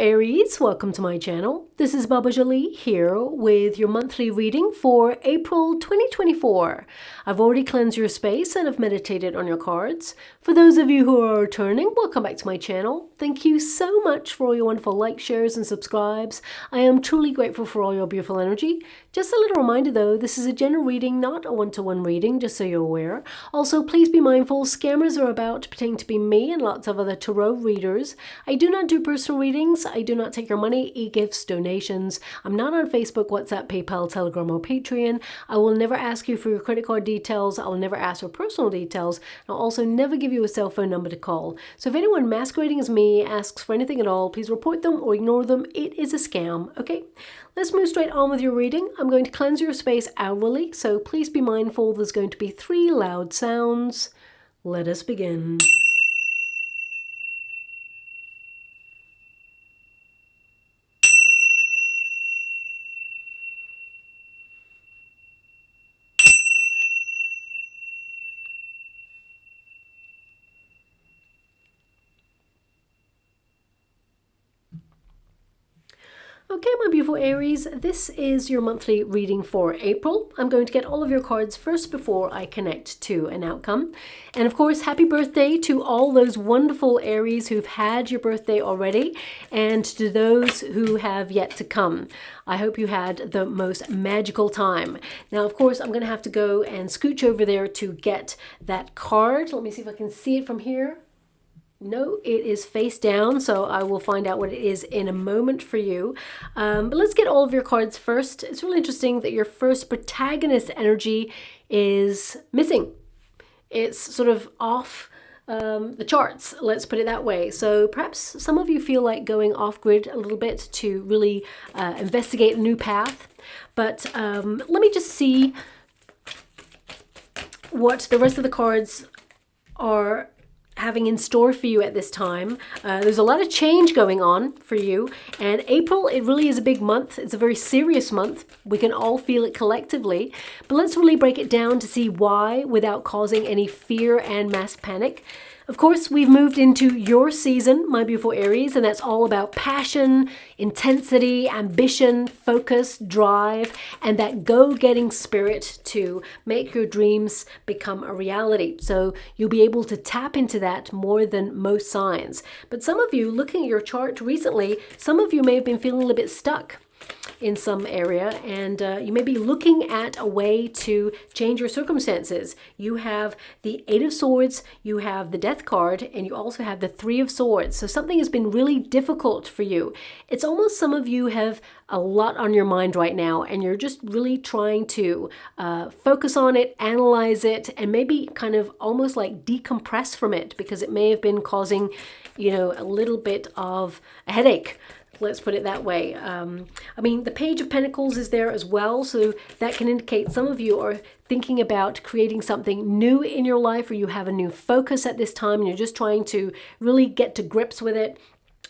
Aries, welcome to my channel. This is Baba Jolie here with your monthly reading for April 2024. I've already cleansed your space and have meditated on your cards. For those of you who are returning, welcome back to my channel. Thank you so much for all your wonderful likes, shares and subscribes. I am truly grateful for all your beautiful energy. Just a little reminder though, this is a general reading, not a one-to-one reading, just so you're aware. Also, please be mindful, scammers are about pretending to be me and lots of other tarot readers. I do not do personal readings. I do not take your money, e-gifts, donations. I'm not on Facebook, WhatsApp, PayPal, Telegram, or Patreon. I will never ask you for your credit card details. I will never ask for personal details. I'll also never give you a cell phone number to call. So if anyone masquerading as me asks for anything at all, please report them or ignore them. It is a scam, okay? Let's move straight on with your reading. I'm going to cleanse your space hourly, so please be mindful there's going to be 3 loud sounds. Let us begin. Okay, my beautiful Aries, this is your monthly reading for April. I'm going to get all of your cards first before I connect to an outcome. And of course, happy birthday to all those wonderful Aries who've had your birthday already and to those who have yet to come. I hope you had the most magical time. Now, of course, I'm going to have to go and scooch over there to get that card. Let me see if I can see it from here. No, it is face down, so I will find out what it is in a moment for you. But let's get all of your cards first. It's really interesting that your first protagonist energy is missing. It's sort of off the charts, let's put it that way. So perhaps some of you feel like going off-grid a little bit to really investigate a new path. But let me just see what the rest of the cards are having in store for you at this time. There's a lot of change going on for you, and April, it really is a big month. It's a very serious month. We can all feel it collectively, but let's really break it down to see why without causing any fear and mass panic. Of course, we've moved into your season, my beautiful Aries, and that's all about passion, intensity, ambition, focus, drive, and that go-getting spirit to make your dreams become a reality. So you'll be able to tap into that more than most signs. But some of you, looking at your chart recently, some of you may have been feeling a little bit stuck in some area, and you may be looking at a way to change your circumstances. You have the 8 of Swords, you have the Death card, and you also have the 3 of Swords. So something has been really difficult for you. It's almost some of you have a lot on your mind right now, and you're just really trying to focus on it, analyze it, and maybe kind of almost like decompress from it because it may have been causing, you know, a little bit of a headache. Let's put it that way. I mean, the Page of Pentacles is there as well, so that can indicate some of you are thinking about creating something new in your life, or you have a new focus at this time and you're just trying to really get to grips with it.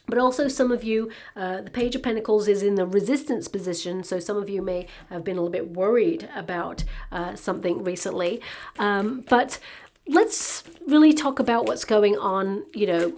But also some of you, the Page of Pentacles is in the resistance position, so some of you may have been a little bit worried about something recently. But let's really talk about what's going on, you know,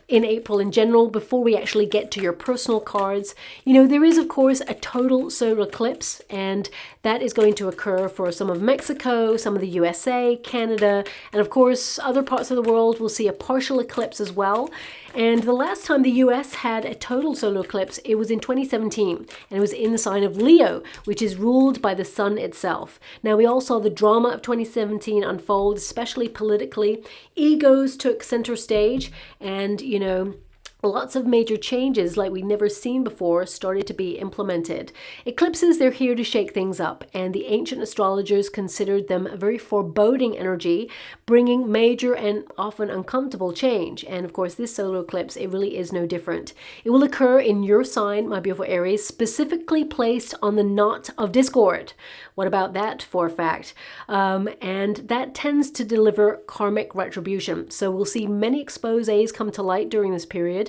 in April in general before we actually get to your personal cards. You know, there is of course a total solar eclipse, and that is going to occur for some of Mexico, some of the USA, Canada, and of course other parts of the world will see a partial eclipse as well. And the last time the US had a total solar eclipse, it was in 2017, and it was in the sign of Leo, which is ruled by the sun itself. Now, we all saw the drama of 2017 unfold, especially politically. Egos took center stage, and, you know, lots of major changes like we've never seen before started to be implemented. Eclipses, they're here to shake things up, and the ancient astrologers considered them a very foreboding energy, bringing major and often uncomfortable change. And of course, this solar eclipse, it really is no different. It will occur in your sign, my beautiful Aries, specifically placed on the knot of discord. What about that for a fact? And that tends to deliver karmic retribution. So we'll see many exposés come to light during this period.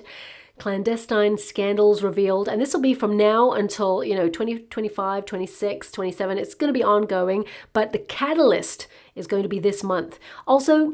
Clandestine scandals revealed, and this will be from now until, you know, 2025, 26, 27. It's going to be ongoing, but the catalyst is going to be this month. Also,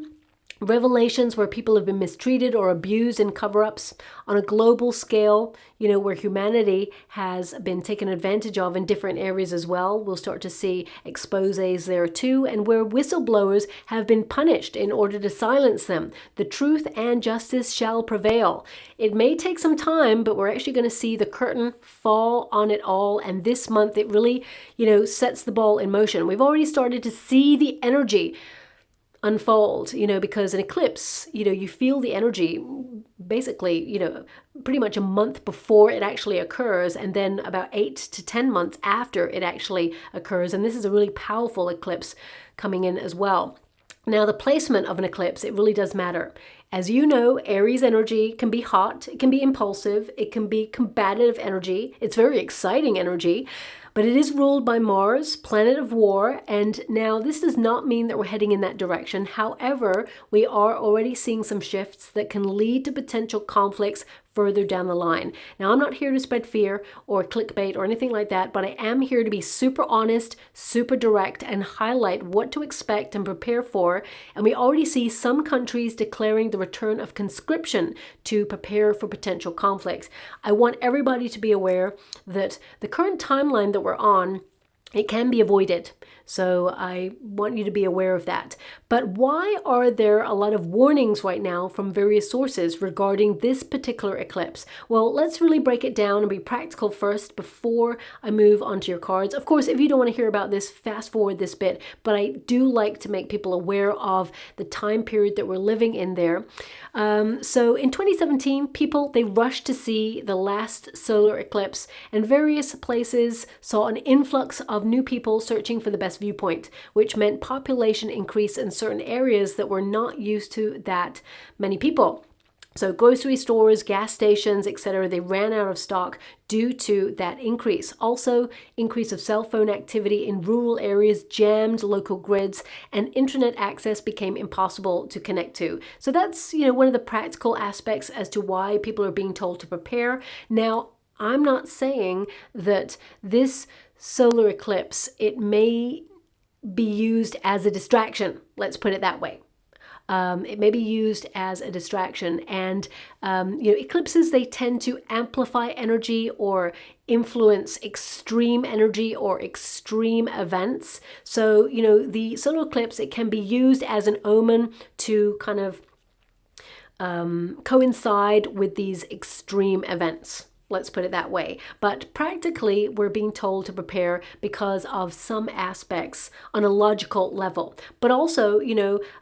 revelations where people have been mistreated or abused in cover-ups on a global scale, where humanity has been taken advantage of in different areas as well. We'll start to see exposés there too, and where whistleblowers have been punished in order to silence them. The truth and justice shall prevail. It may take some time, but we're actually going to see the curtain fall on it all, and this month it really, sets the ball in motion. We've already started to see the energy unfold, because an eclipse, you feel the energy basically, pretty much a month before it actually occurs, and then about 8 to 10 months after it actually occurs. And this is a really powerful eclipse coming in as well. Now, the placement of an eclipse, it really does matter. As you know, Aries energy can be hot, it can be impulsive, it can be combative energy, it's very exciting energy, but it is ruled by Mars, planet of war, and now this does not mean that we're heading in that direction. However, we are already seeing some shifts that can lead to potential conflicts further down the line. Now, I'm not here to spread fear or clickbait or anything like that, but I am here to be super honest, super direct, and highlight what to expect and prepare for. And we already see some countries declaring the return of conscription to prepare for potential conflicts. I want everybody to be aware that the current timeline that we're on, it can be avoided. So I want you to be aware of that. But why are there a lot of warnings right now from various sources regarding this particular eclipse? Well, let's really break it down and be practical first before I move on to your cards. Of course, if you don't want to hear about this, fast forward this bit, but I do like to make people aware of the time period that we're living in there. So in 2017, people, they rushed to see the last solar eclipse, and various places saw an influx of new people searching for the best viewpoint, which meant population increase in certain areas that were not used to that many people. So grocery stores, gas stations, etc., they ran out of stock due to that increase. Also, increase of cell phone activity in rural areas jammed local grids, and internet access became impossible to connect to. So that's, one of the practical aspects as to why people are being told to prepare. Now, I'm not saying that this solar eclipse, it may be used as a distraction. Let's put it that way. It may be used as a distraction, and eclipses, they tend to amplify energy or influence extreme energy or extreme events. So, the solar eclipse, it can be used as an omen to kind of coincide with these extreme events. Let's put it that way. But practically, we're being told to prepare because of some aspects on a logical level. But also,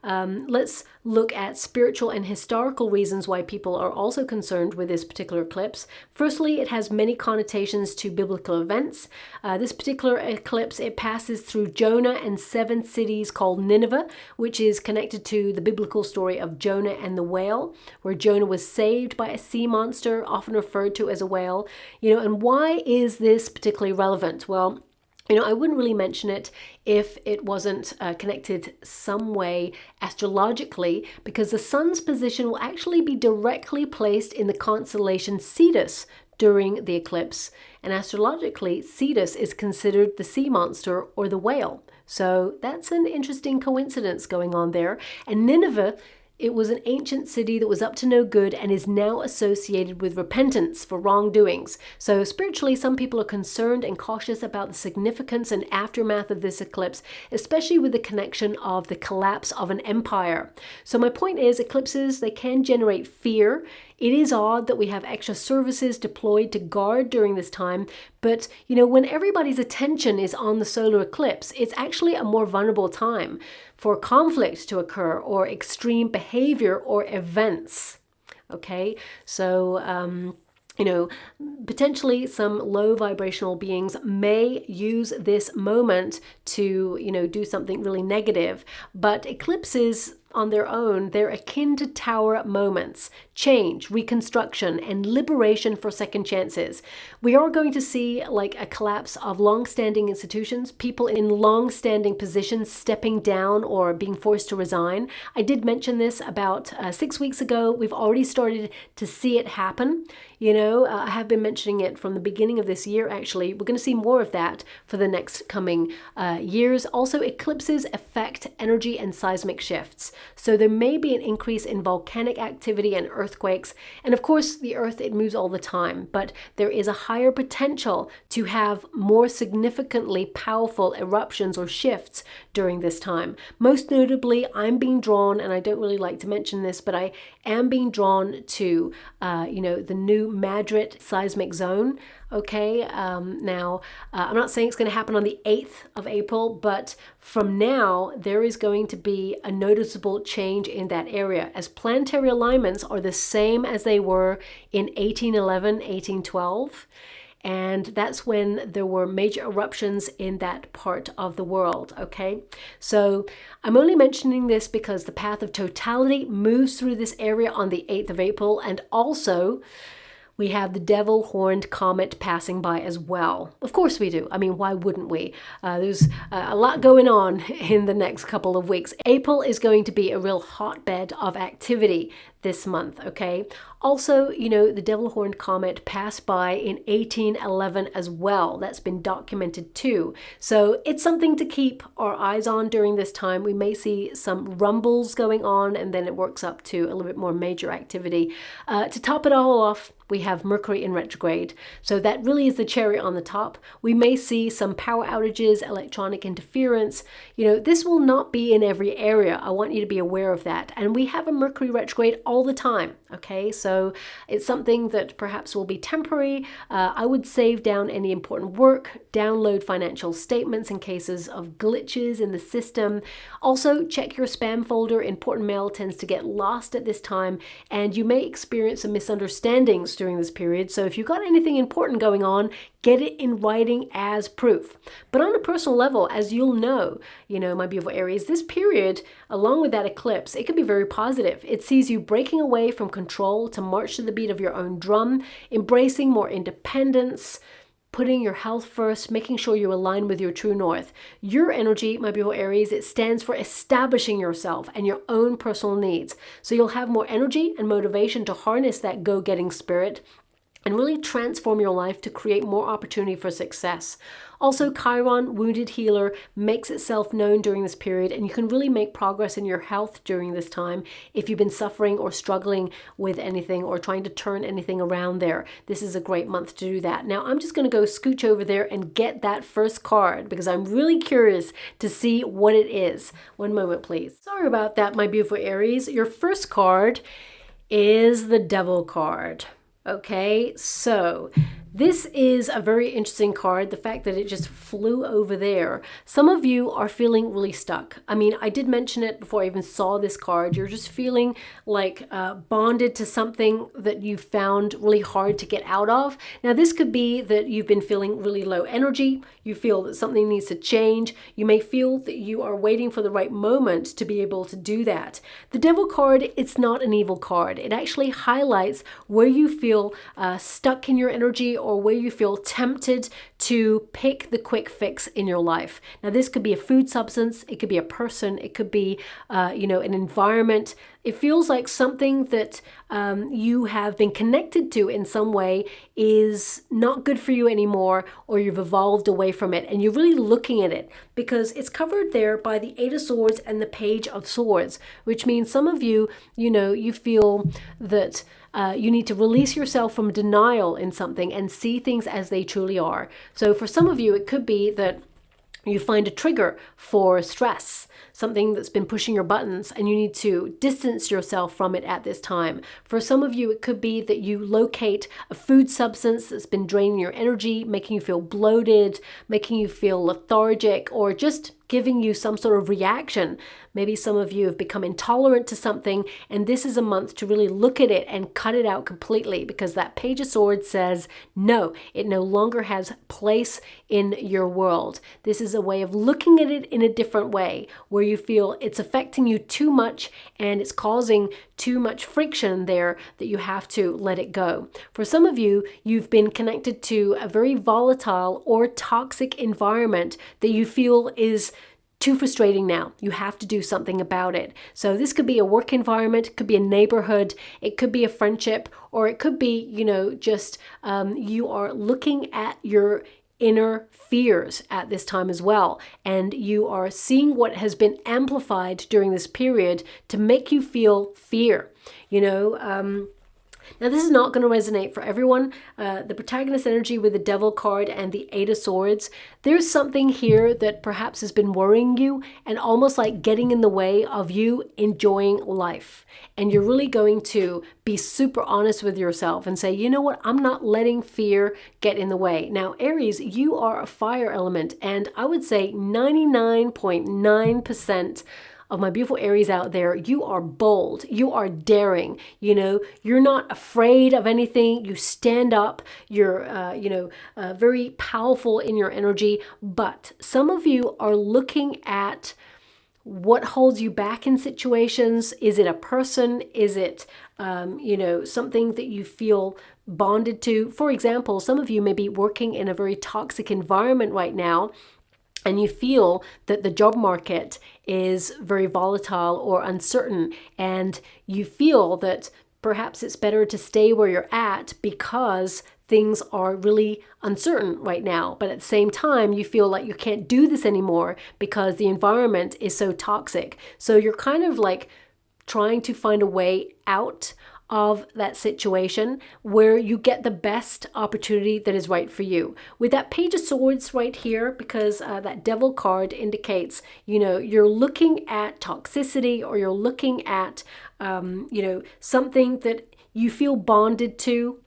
let's look at spiritual and historical reasons why people are also concerned with this particular eclipse. Firstly, it has many connotations to biblical events. This particular eclipse, it passes through Jonah and 7 cities called Nineveh, which is connected to the biblical story of Jonah and the whale, where Jonah was saved by a sea monster, often referred to as a whale. And why is this particularly relevant? Well, I wouldn't really mention it if it wasn't connected some way astrologically, because the sun's position will actually be directly placed in the constellation Cetus during the eclipse. And astrologically, Cetus is considered the sea monster or the whale. So that's an interesting coincidence going on there. And Nineveh, it was an ancient city that was up to no good and is now associated with repentance for wrongdoings. So spiritually, some people are concerned and cautious about the significance and aftermath of this eclipse, especially with the connection of the collapse of an empire. So my point is, eclipses, they can generate fear. It is odd that we have extra services deployed to guard during this time, but when everybody's attention is on the solar eclipse, it's actually a more vulnerable time for conflict to occur or extreme behavior or events. Okay, so potentially some low vibrational beings may use this moment to, do something really negative, but eclipses on their own, they're akin to tower moments, change, reconstruction, and liberation for second chances. We are going to see like a collapse of long-standing institutions, people in long-standing positions stepping down or being forced to resign. I did mention this about 6 weeks ago. We've already started to see it happen. I have been mentioning it from the beginning of this year, actually. We're going to see more of that for the next coming years. Also, eclipses affect energy and seismic shifts. So there may be an increase in volcanic activity and earthquakes. And of course, the earth, it moves all the time, but there is a higher potential to have more significantly powerful eruptions or shifts during this time. Most notably, I'm being drawn, and I don't really like to mention this, but I am being drawn to, the new Madrid seismic zone. Okay, now I'm not saying it's going to happen on the 8th of April, but from now there is going to be a noticeable change in that area, as planetary alignments are the same as they were in 1811, 1812. And that's when there were major eruptions in that part of the world, okay? So I'm only mentioning this because the path of totality moves through this area on the 8th of April, and also we have the devil horned comet passing by as well. Of course we do. I mean, why wouldn't we? There's a lot going on in the next couple of weeks. April is going to be a real hotbed of activity this month, okay? Also, the devil horned comet passed by in 1811 as well. That's been documented too. So it's something to keep our eyes on during this time. We may see some rumbles going on, and then it works up to a little bit more major activity. To top it all off, we have Mercury in retrograde. So that really is the cherry on the top. We may see some power outages, electronic interference. This will not be in every area. I want you to be aware of that. And we have a Mercury retrograde all the time, okay? So it's something that perhaps will be temporary. I would save down any important work, download financial statements in cases of glitches in the system. Also, check your spam folder. Important mail tends to get lost at this time, and you may experience some misunderstandings during this period. So if you've got anything important going on, get it in writing as proof. But on a personal level, as you'll know, my beautiful Aries, this period, along with that eclipse, it can be very positive. It sees you breaking away from control to march to the beat of your own drum, embracing more independence, putting your health first, making sure you align with your true north. Your energy, my beautiful Aries, it stands for establishing yourself and your own personal needs. So you'll have more energy and motivation to harness that go-getting spirit and really transform your life to create more opportunity for success. Also, Chiron, wounded healer, makes itself known during this period, and you can really make progress in your health during this time if you've been suffering or struggling with anything or trying to turn anything around there. This is a great month to do that. Now, I'm just going to go scooch over there and get that first card because I'm really curious to see what it is. One moment, please. Sorry about that, my beautiful Aries. Your first card is the Devil card. Okay, so this is a very interesting card, the fact that it just flew over there. Some of you are feeling really stuck. I mean, I did mention it before I even saw this card. You're just feeling like bonded to something that you found really hard to get out of. Now, this could be that you've been feeling really low energy. You feel that something needs to change. You may feel that you are waiting for the right moment to be able to do that. The Devil card, it's not an evil card. It actually highlights where you feel stuck in your energy or where you feel tempted to pick the quick fix in your life. Now, this could be a food substance, it could be a person, it could be, an environment. It feels like something that you have been connected to in some way is not good for you anymore, or you've evolved away from it, and you're really looking at it because it's covered there by the Eight of Swords and the Page of Swords, which means some of you, you feel that you need to release yourself from denial in something and see things as they truly are. So for some of you, it could be that you find a trigger for stress, something that's been pushing your buttons, and you need to distance yourself from it at this time. For some of you, it could be that you locate a food substance that's been draining your energy, making you feel bloated, making you feel lethargic, or just giving you some sort of reaction. Maybe some of you have become intolerant to something, and this is a month to really look at it and cut it out completely, because that Page of Swords says, no, it no longer has place in your world. This is a way of looking at it in a different way, where you feel it's affecting you too much and it's causing too much friction there that you have to let it go. For some of you, you've been connected to a very volatile or toxic environment that you feel is too frustrating now. You have to do something about it. So this could be a work environment, it could be a neighborhood, it could be a friendship, or it could be, just you are looking at your inner fears at this time as well. And you are seeing what has been amplified during this period to make you feel fear. Now, this is not going to resonate for everyone. The protagonist energy with the Devil card and the Eight of Swords, there's something here that perhaps has been worrying you and almost like getting in the way of you enjoying life. And you're really going to be super honest with yourself and say, you know what, I'm not letting fear get in the way. Now, Aries, you are a fire element, and I would say 99.9% of my beautiful Aries out there, you are bold, you are daring, you're not afraid of anything, you stand up, you're, very powerful in your energy, but some of you are looking at what holds you back in situations. Is it a person? Is it, something that you feel bonded to? For example, some of you may be working in a very toxic environment right now, and you feel that the job market is very volatile or uncertain, and you feel that perhaps it's better to stay where you're at because things are really uncertain right now. But at the same time, you feel like you can't do this anymore because the environment is so toxic. So you're kind of like trying to find a way out of that situation where you get the best opportunity that is right for you. With that Page of Swords right here, because that Devil card indicates, you're looking at toxicity, or you're looking at, something that you feel bonded to,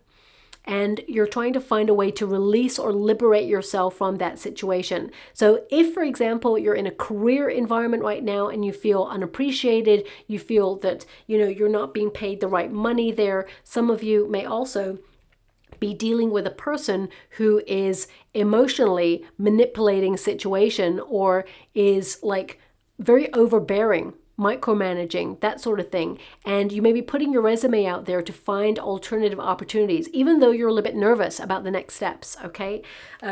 and you're trying to find a way to release or liberate yourself from that situation. So if, for example, you're in a career environment right now and you feel unappreciated, you feel that, you're not being paid the right money there, some of you may also be dealing with a person who is emotionally manipulating a situation, or is like very overbearing, micromanaging, that sort of thing. And you may be putting your resume out there to find alternative opportunities, even though you're a little bit nervous about the next steps, okay?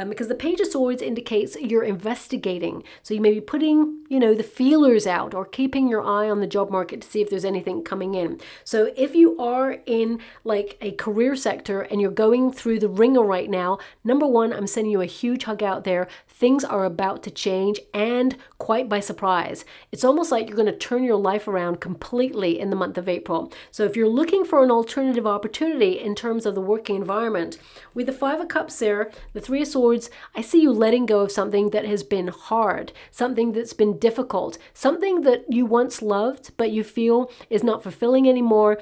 Because the Page of Swords indicates you're investigating. So you may be putting, the feelers out, or keeping your eye on the job market to see if there's anything coming in. So if you are in like a career sector and you're going through the ringer right now, number one, I'm sending you a huge hug out there. Things are about to change, and quite by surprise. It's almost like you're going to turn your life around completely in the month of April. So if you're looking for an alternative opportunity in terms of the working environment, with the Five of Cups there, the Three of Swords, I see you letting go of something that has been hard, something that's been difficult, something that you once loved but you feel is not fulfilling anymore,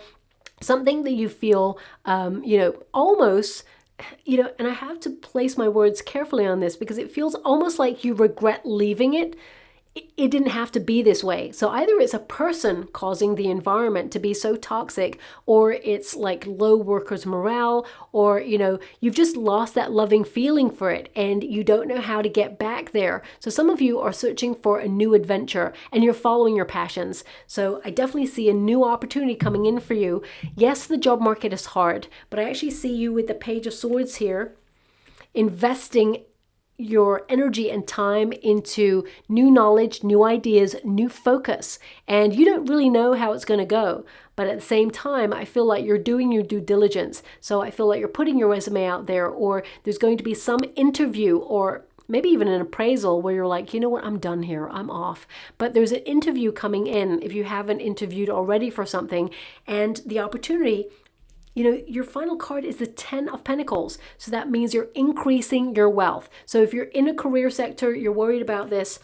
something that you feel, almost, and I have to place my words carefully on this because it feels almost like you regret leaving it. It didn't have to be this way. So either it's a person causing the environment to be so toxic, or it's like low workers' morale, or, you've just lost that loving feeling for it and you don't know how to get back there. So some of you are searching for a new adventure and you're following your passions. So I definitely see a new opportunity coming in for you. Yes, the job market is hard, but I actually see you with the Page of Swords here, investing your energy and time into new knowledge, new ideas, new focus. And you don't really know how it's going to go. But at the same time, I feel like you're doing your due diligence. So I feel like you're putting your resume out there, or there's going to be some interview, or maybe even an appraisal where you're like, you know what, I'm done here, I'm off. But there's an interview coming in if you haven't interviewed already for something, and the opportunity, your final card is the Ten of Pentacles. So that means you're increasing your wealth. So if you're in a career sector, you're worried about this,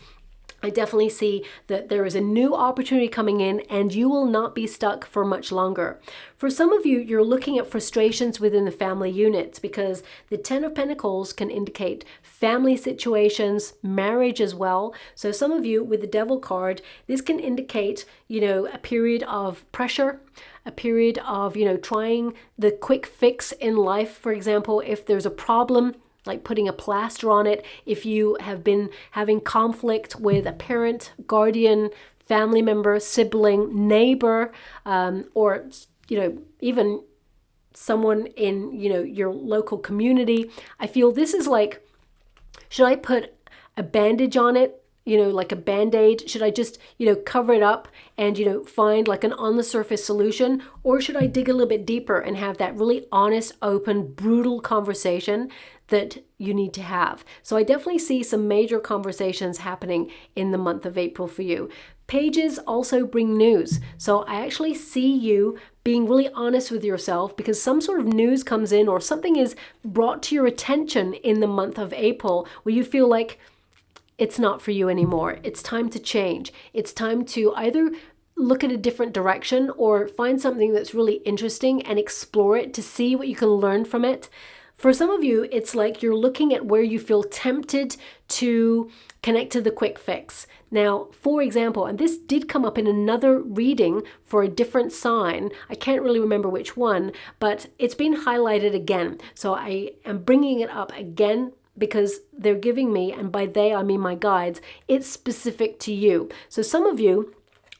I definitely see that there is a new opportunity coming in and you will not be stuck for much longer. For some of you, you're looking at frustrations within the family unit, because the Ten of Pentacles can indicate family situations, marriage as well. So some of you with the Devil card, this can indicate, a period of pressure, a period of, trying the quick fix in life. For example, if there's a problem, like putting a plaster on it, if you have been having conflict with a parent, guardian, family member, sibling, neighbor, or, even someone in, your local community, I feel this is like, should I put a bandage on it? like a band-aid? Should I just, cover it up and, find like an on the surface solution? Or should I dig a little bit deeper and have that really honest, open, brutal conversation that you need to have? So I definitely see some major conversations happening in the month of April for you. Pages also bring news. So I actually see you being really honest with yourself because some sort of news comes in or something is brought to your attention in the month of April where you feel like it's not for you anymore. It's time to change. It's time to either look at a different direction or find something that's really interesting and explore it to see what you can learn from it. For some of you, it's like you're looking at where you feel tempted to connect to the quick fix. Now, for example, and this did come up in another reading for a different sign. I can't really remember which one, but it's been highlighted again. So I am bringing it up again because they're giving me, and by they I mean my guides, it's specific to you. So some of you,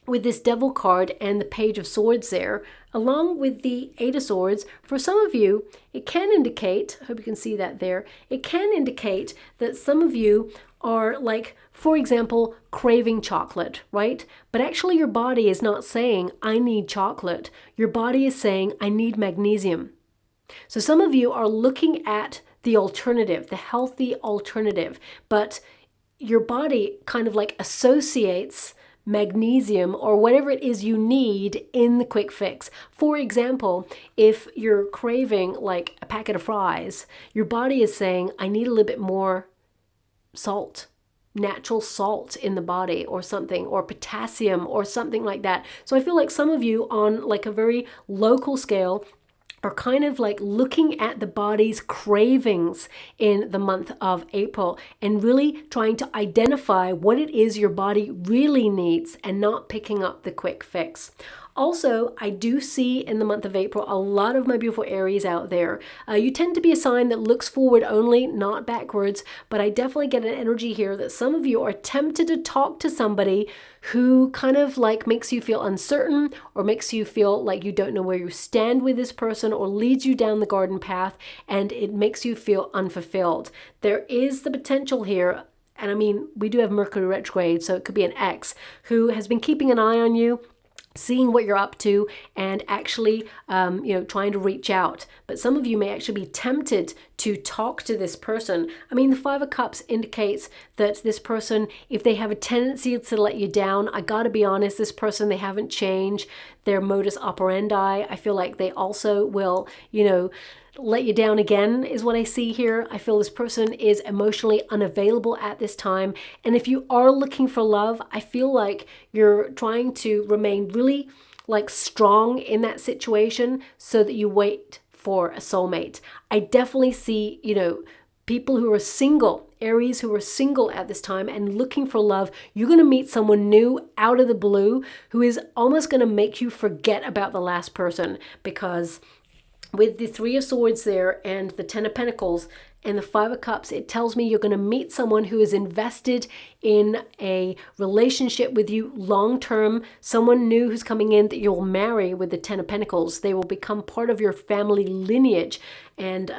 with this Devil card and the Page of Swords there, along with the Eight of Swords, for some of you, it can indicate, I hope you can see that there, it can indicate that some of you are like, for example, craving chocolate, right? But actually your body is not saying, I need chocolate. Your body is saying, I need magnesium. So some of you are looking at the alternative, the healthy alternative, but your body kind of like associates magnesium or whatever it is you need in the quick fix. For example, if you're craving like a packet of fries, your body is saying, I need a little bit more salt, natural salt in the body or something, or potassium or something like that. So I feel like some of you on like a very local scale are kind of like looking at the body's cravings in the month of April and really trying to identify what it is your body really needs and not picking up the quick fix. Also, I do see in the month of April a lot of my beautiful Aries out there. You tend to be a sign that looks forward only, not backwards, but I definitely get an energy here that some of you are tempted to talk to somebody who kind of like makes you feel uncertain or makes you feel like you don't know where you stand with this person or leads you down the garden path and it makes you feel unfulfilled. There is the potential here, and I mean, we do have Mercury retrograde, so it could be an ex who has been keeping an eye on you, seeing what you're up to and actually, trying to reach out. But some of you may actually be tempted to talk to this person. I mean, the Five of Cups indicates that this person, if they have a tendency to let you down, I gotta be honest, this person, they haven't changed their modus operandi. I feel like they also will, let you down again is what I see here. I feel this person is emotionally unavailable at this time. And if you are looking for love, I feel like you're trying to remain really like strong in that situation so that you wait for a soulmate. I definitely see, people who are single, Aries who are single at this time and looking for love. You're going to meet someone new out of the blue who is almost going to make you forget about the last person, because with the Three of Swords there and the Ten of Pentacles and the Five of Cups, it tells me you're going to meet someone who is invested in a relationship with you long-term, someone new who's coming in that you'll marry with the Ten of Pentacles. They will become part of your family lineage. And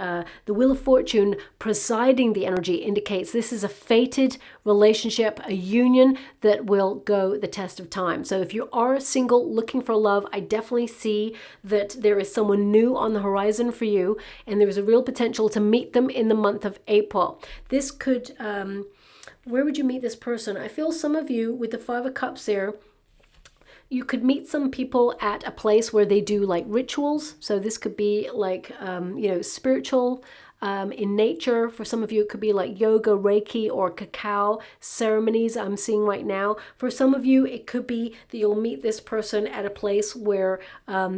the Wheel of Fortune presiding the energy indicates this is a fated relationship, a union that will go the test of time. So if you are single looking for love, I definitely see that there is someone new on the horizon for you, and there's a real potential to meet them in the month of April. This could, where would you meet this person? I feel some of you with the Five of Cups there, you could meet some people at a place where they do like rituals. So this could be like, spiritual in nature. For some of you, it could be like yoga, Reiki, or cacao ceremonies I'm seeing right now. For some of you, it could be that you'll meet this person at a place where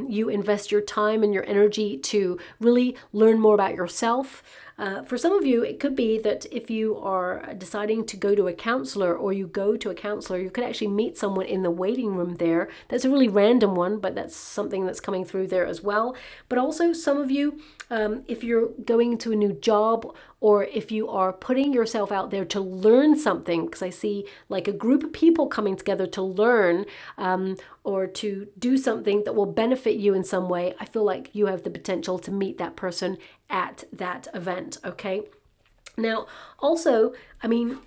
you invest your time and your energy to really learn more about yourself. For some of you, it could be that if you are deciding to go to a counselor or you go to a counselor, you could actually meet someone in the waiting room there. That's a really random one, but that's something that's coming through there as well. But also some of you, if you're going to a new job or if you are putting yourself out there to learn something, because I see like a group of people coming together to learn or to do something that will benefit you in some way, I feel like you have the potential to meet that person at that event, okay? Now, also, I mean,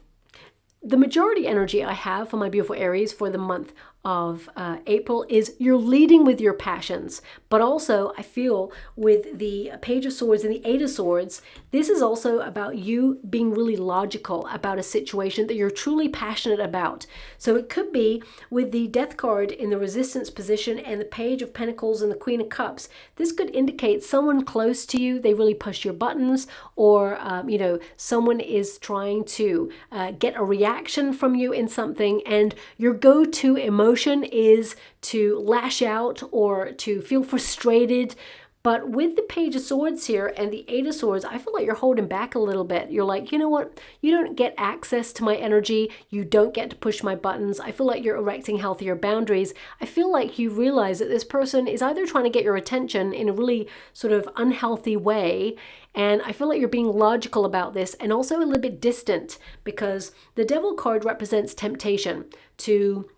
the majority energy I have for my beautiful Aries for the month of April is you're leading with your passions. But also I feel with the Page of Swords and the Eight of Swords, this is also about you being really logical about a situation that you're truly passionate about. So it could be with the Death card in the Resistance position and the Page of Pentacles and the Queen of Cups. This could indicate someone close to you, they really push your buttons, or you know, someone is trying to get a reaction from you in something, and your go-to emotion is to lash out or to feel frustrated. But with the Page of Swords here and the Eight of Swords, I feel like you're holding back a little bit. You're like, you know what? You don't get access to my energy. You don't get to push my buttons. I feel like you're erecting healthier boundaries. I feel like you realize that this person is either trying to get your attention in a really sort of unhealthy way, and I feel like you're being logical about this and also a little bit distant, because the Devil card represents temptation to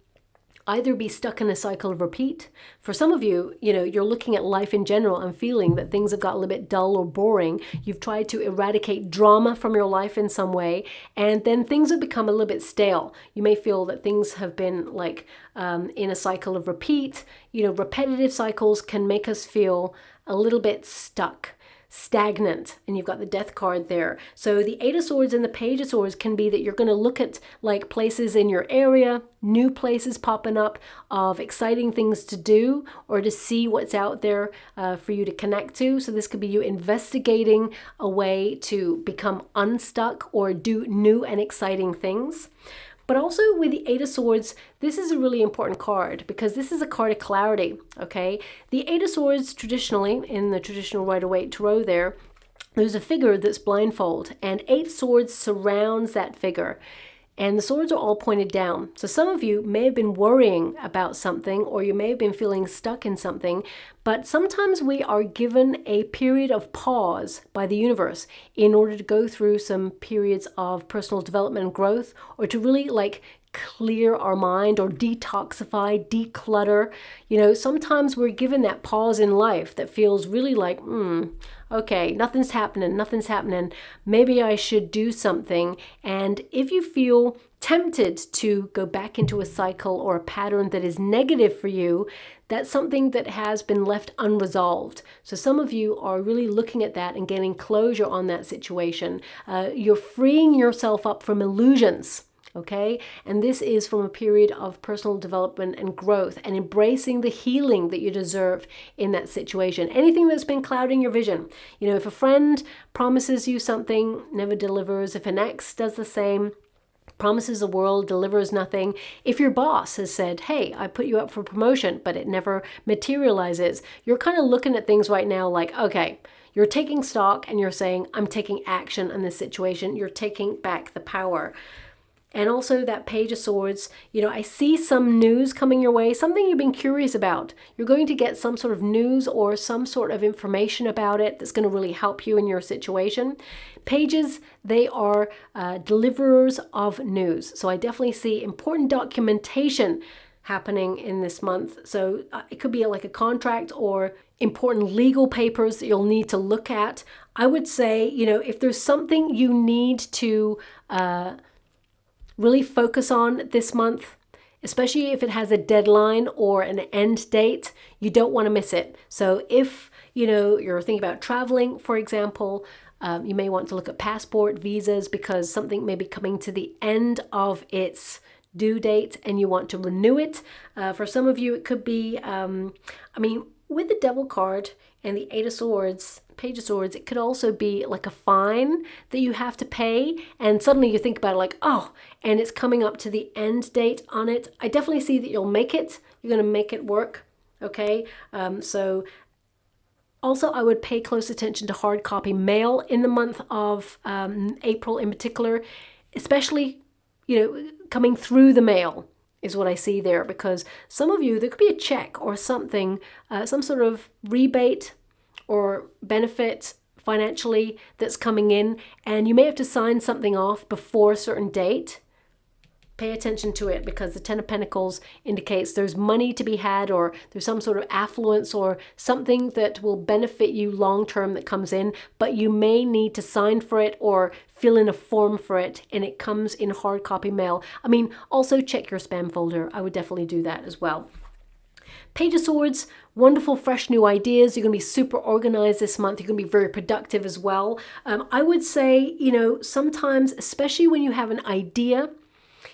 either be stuck in a cycle of repeat. For some of you, you know, you're looking at life in general and feeling that things have got a little bit dull or boring. You've tried to eradicate drama from your life in some way, and then things have become a little bit stale. You may feel that things have been like in a cycle of repeat. You know, repetitive cycles can make us feel a little bit stuck, stagnant, and you've got the Death card there. So the Eight of Swords and the Page of Swords can be that you're going to look at like places in your area, new places popping up of exciting things to do or to see what's out there for you to connect to. So this could be you investigating a way to become unstuck or do new and exciting things. But also with the Eight of Swords, this is a really important card because this is a card of clarity, okay? The Eight of Swords traditionally, in the traditional Rider-Waite Tarot there's a figure that's blindfold, and 8 swords surrounds that figure. And the swords are all pointed down. So some of you may have been worrying about something, or you may have been feeling stuck in something, but sometimes we are given a period of pause by the universe in order to go through some periods of personal development and growth, or to really like clear our mind or detoxify, declutter. You know, sometimes we're given that pause in life that feels really like, okay, nothing's happening. Maybe I should do something. And if you feel tempted to go back into a cycle or a pattern that is negative for you, that's something that has been left unresolved. So some of you are really looking at that and getting closure on that situation. You're freeing yourself up from illusions. Okay, and this is from a period of personal development and growth and embracing the healing that you deserve in that situation. Anything that's been clouding your vision. You know, if a friend promises you something, never delivers. If an ex does the same, promises the world, delivers nothing. If your boss has said, hey, I put you up for promotion, but it never materializes, you're kind of looking at things right now like, okay, you're taking stock and you're saying, I'm taking action in this situation. You're taking back the power. And also that Page of Swords, you know, I see some news coming your way, something you've been curious about. You're going to get some sort of news or some sort of information about it that's going to really help you in your situation. Pages, they are deliverers of news. So I definitely see important documentation happening in this month. So it could be like a contract or important legal papers that you'll need to look at. I would say, you know, if there's something you need to really focus on this month, especially if it has a deadline or an end date, you don't want to miss it. So if, you know, you're thinking about traveling, for example, you may want to look at passport, visas, because something may be coming to the end of its due date and you want to renew it. For some of you, it could be, with the Devil card and the Eight of Swords, Page of Swords, it could also be like a fine that you have to pay, and suddenly you think about it like, oh, and it's coming up to the end date on it. I definitely see that you'll make it. You're going to make it work, okay? So also I would pay close attention to hard copy mail in the month of April in particular, especially, you know, coming through the mail is what I see there, because some of you, there could be a check or something, some sort of rebate or benefit financially that's coming in, and you may have to sign something off before a certain date. pay attention to it, because the Ten of Pentacles indicates there's money to be had, or there's some sort of affluence or something that will benefit you long term that comes in, but you may need to sign for it or fill in a form for it, and it comes in hard copy mail. I mean, also check your spam folder. I would definitely do that as well. Page of Swords, wonderful, fresh new ideas. You're going to be super organized this month. You're going to be very productive as well. I would say, you know, sometimes, especially when you have an idea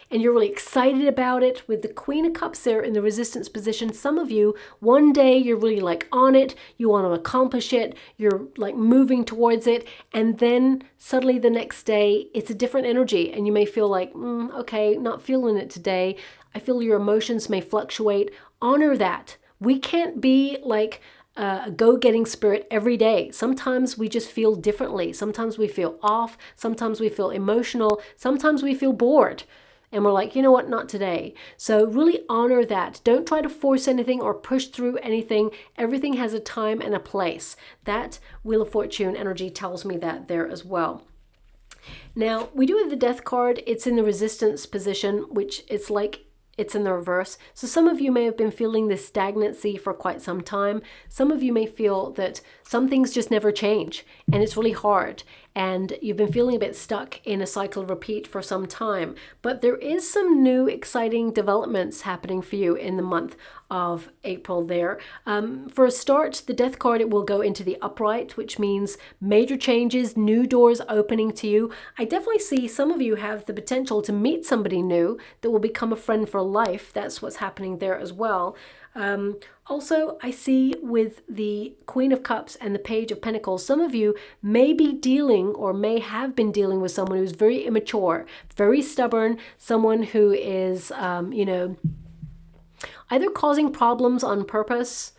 and you're really excited about it, with the Queen of Cups there in the resistance position, some of you, one day you're really like on it, you want to accomplish it, you're like moving towards it, and then suddenly the next day it's a different energy, and you may feel like, okay, not feeling it today. I feel your emotions may fluctuate. Honor that. We can't be like a go-getting spirit every day. Sometimes we just feel differently. Sometimes we feel off. Sometimes we feel emotional. Sometimes we feel bored. And we're like, you know what, not today. So really honor that. Don't try to force anything or push through anything. Everything has a time and a place. That Wheel of Fortune energy tells me that there as well. Now, we do have the Death card. It's in the resistance position, which it's like it's in the reverse. So some of you may have been feeling this stagnancy for quite some time. Some of you may feel that some things just never change, and it's really hard, and you've been feeling a bit stuck in a cycle of repeat for some time. But there is some new exciting developments happening for you in the month of April there. For a start, the Death card, it will go into the upright, which means major changes, new doors opening to you. I definitely see some of you have the potential to meet somebody new that will become a friend for life. That's what's happening there as well. Also, I see with the Queen of Cups and the Page of Pentacles, some of you may be dealing or may have been dealing with someone who's very immature, very stubborn, someone who is, you know, either causing problems on purpose,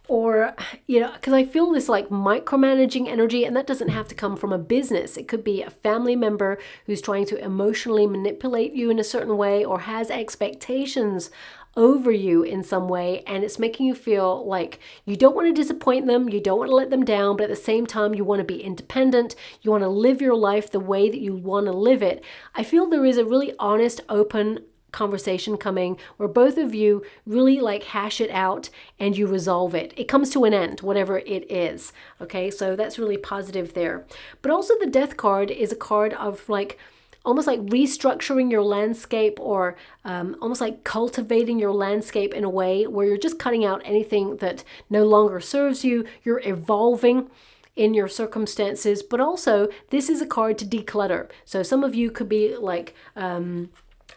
or, you know, because I feel this like micromanaging energy, and that doesn't have to come from a business. It could be a family member who's trying to emotionally manipulate you in a certain way, or has expectations over you in some way, and it's making you feel like you don't want to disappoint them, you don't want to let them down, but at the same time you want to be independent, you want to live your life the way that you want to live it. I feel there is a really honest, open conversation coming where both of you really like hash it out and you resolve it. It comes to an end, whatever it is. Okay, so that's really positive there. But also the Death card is a card of like almost like restructuring your landscape, or almost like cultivating your landscape in a way where you're just cutting out anything that no longer serves you. You're evolving in your circumstances, but also this is a card to declutter. So some of you could be like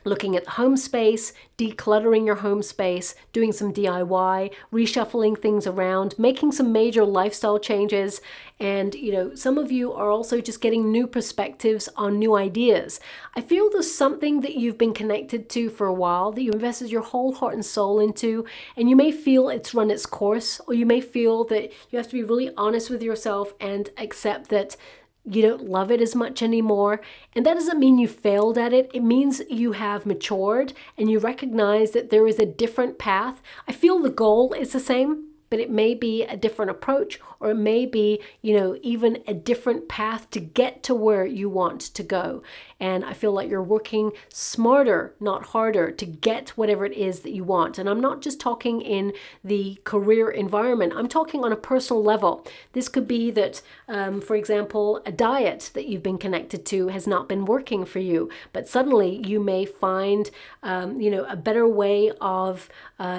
looking at the home space, decluttering your home space, doing some DIY, reshuffling things around, making some major lifestyle changes. And, you know, some of you are also just getting new perspectives on new ideas. I feel there's something that you've been connected to for a while, that you invested your whole heart and soul into, and you may feel it's run its course, or you may feel that you have to be really honest with yourself and accept that you don't love it as much anymore. And that doesn't mean you failed at it. It means you have matured and you recognize that there is a different path. I feel the goal is the same, but it may be a different approach, or it may be, you know, even a different path to get to where you want to go. And I feel like you're working smarter, not harder, to get whatever it is that you want. And I'm not just talking in the career environment. I'm talking on a personal level. This could be that, for example, a diet that you've been connected to has not been working for you, but suddenly you may find, you know, a better way of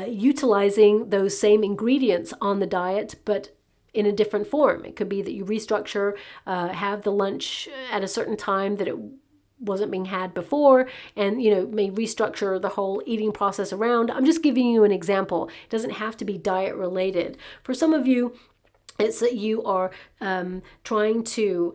utilizing those same ingredients on the diet, but in a different form. It could be that you restructure, have the lunch at a certain time that it wasn't being had before, and, you know, may restructure the whole eating process around. I'm just giving you an example. It doesn't have to be diet related. For some of you, it's that you are trying to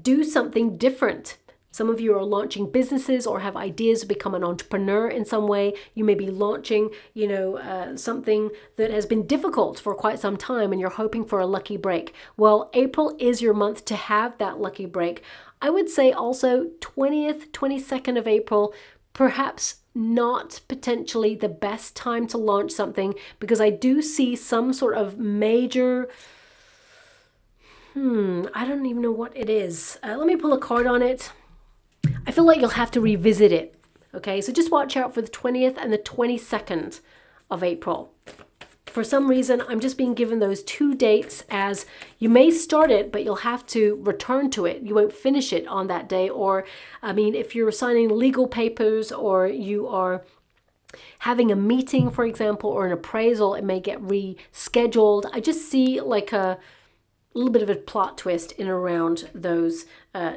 do something different. Some of you are launching businesses or have ideas to become an entrepreneur in some way. You may be launching, you know, something that has been difficult for quite some time, and you're hoping for a lucky break. Well, April is your month to have that lucky break. I would say also 20th, 22nd of April, perhaps not potentially the best time to launch something, because I do see some sort of major, I don't even know what it is. Let me pull a card on it. I feel like you'll have to revisit it. Okay, so just watch out for the 20th and the 22nd of April. For some reason, I'm just being given those 2 dates as you may start it, but you'll have to return to it. You won't finish it on that day. Or, I mean, if you're signing legal papers or you are having a meeting, for example, or an appraisal, it may get rescheduled. I just see like a little bit of a plot twist in around those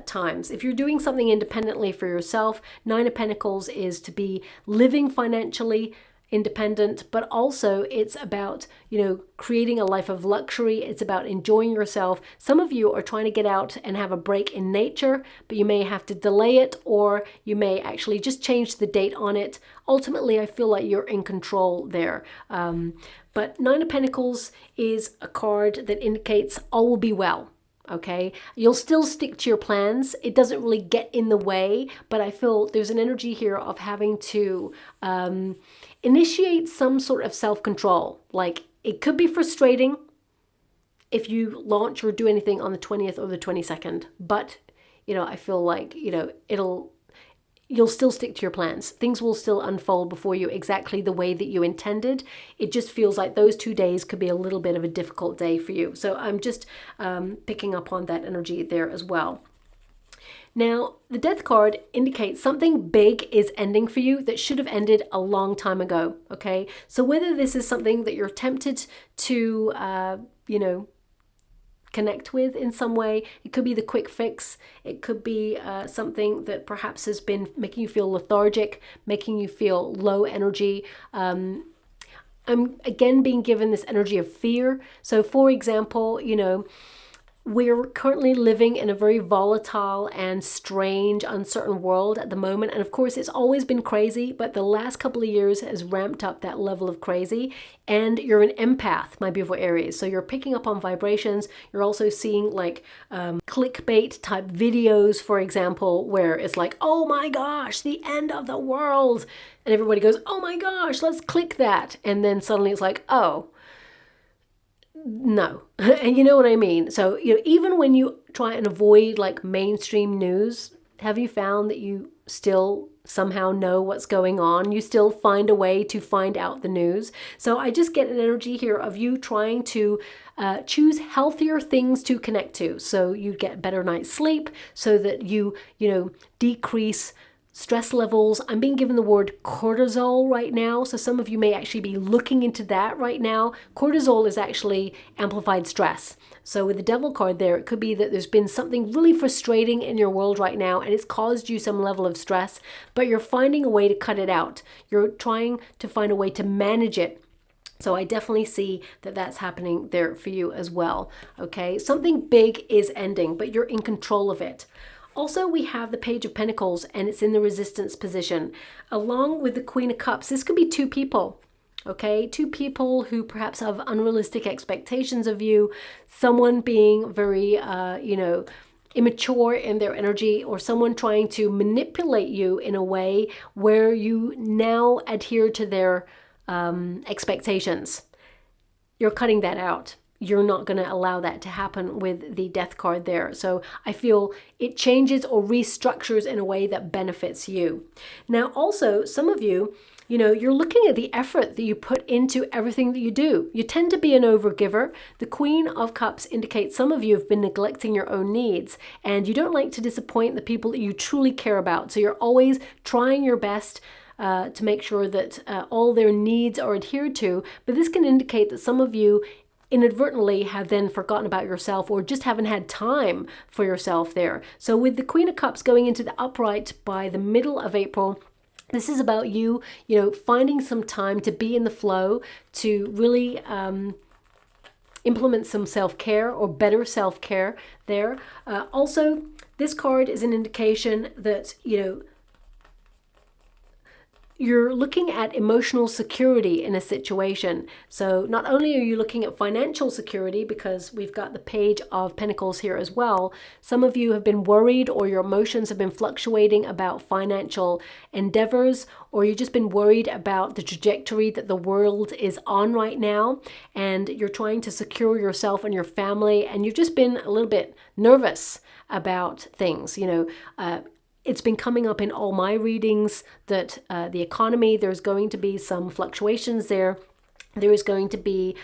times. If you're doing something independently for yourself, Nine of Pentacles is to be living financially independent, but also it's about, you know, creating a life of luxury. It's about enjoying yourself. Some of you are trying to get out and have a break in nature, but you may have to delay it, or you may actually just change the date on it. Ultimately, I feel like you're in control there. But Nine of Pentacles is a card that indicates all will be well. Okay, you'll still stick to your plans. It doesn't really get in the way, but I feel there's an energy here of having to initiate some sort of self-control. Like, it could be frustrating if you launch or do anything on the 20th or the 22nd, but, you know, I feel like, you know, you'll still stick to your plans. Things will still unfold before you exactly the way that you intended. It just feels like those 2 days could be a little bit of a difficult day for you. So I'm just picking up on that energy there as well. Now, the Death card indicates something big is ending for you that should have ended a long time ago, okay? So whether this is something that you're tempted to, you know, connect with in some way, it could be the quick fix, it could be something that perhaps has been making you feel lethargic, making you feel low energy. I'm again being given this energy of fear. So for example, you know, we're currently living in a very volatile and strange, uncertain world at the moment. And of course, it's always been crazy, but the last couple of years has ramped up that level of crazy. And you're an empath, my beautiful Aries. So you're picking up on vibrations. You're also seeing like clickbait type videos, for example, where it's like, oh my gosh, the end of the world. And everybody goes, oh my gosh, let's click that. And then suddenly it's like, oh, no. And you know what I mean? So, you know, even when you try and avoid like mainstream news, have you found that you still somehow know what's going on? You still find a way to find out the news. So I just get an energy here of you trying to choose healthier things to connect to. So you get better night's sleep, so that you know, decrease stress levels. I'm being given the word cortisol right now. So some of you may actually be looking into that right now. Cortisol is actually amplified stress. So with the Devil card there, it could be that there's been something really frustrating in your world right now and it's caused you some level of stress, but you're finding a way to cut it out. You're trying to find a way to manage it. So I definitely see that that's happening there for you as well. Okay, something big is ending, but you're in control of it. Also, we have the Page of Pentacles and it's in the resistance position. Along with the Queen of Cups, this could be two people, okay? Two people who perhaps have unrealistic expectations of you, someone being very, you know, immature in their energy, or someone trying to manipulate you in a way where you now adhere to their expectations. You're cutting that out. You're not going to allow that to happen with the Death card there. So I feel it changes or restructures in a way that benefits you. Now, also, some of you, you know, you're looking at the effort that you put into everything that you do. You tend to be an overgiver. The Queen of Cups indicates some of you have been neglecting your own needs, and you don't like to disappoint the people that you truly care about. So you're always trying your best to make sure that all their needs are adhered to. But this can indicate that some of you inadvertently have then forgotten about yourself, or just haven't had time for yourself there. So with the Queen of Cups going into the upright by the middle of April, this is about you, you know, finding some time to be in the flow, to really implement some self-care or better self-care there. Also, this card is an indication that, you know, you're looking at emotional security in a situation. So not only are you looking at financial security, because we've got the Page of Pentacles here as well, some of you have been worried, or your emotions have been fluctuating about financial endeavors, or you've just been worried about the trajectory that the world is on right now, and you're trying to secure yourself and your family, and you've just been a little bit nervous about things, you know, it's been coming up in all my readings that the economy, there's going to be some fluctuations there. There is going to be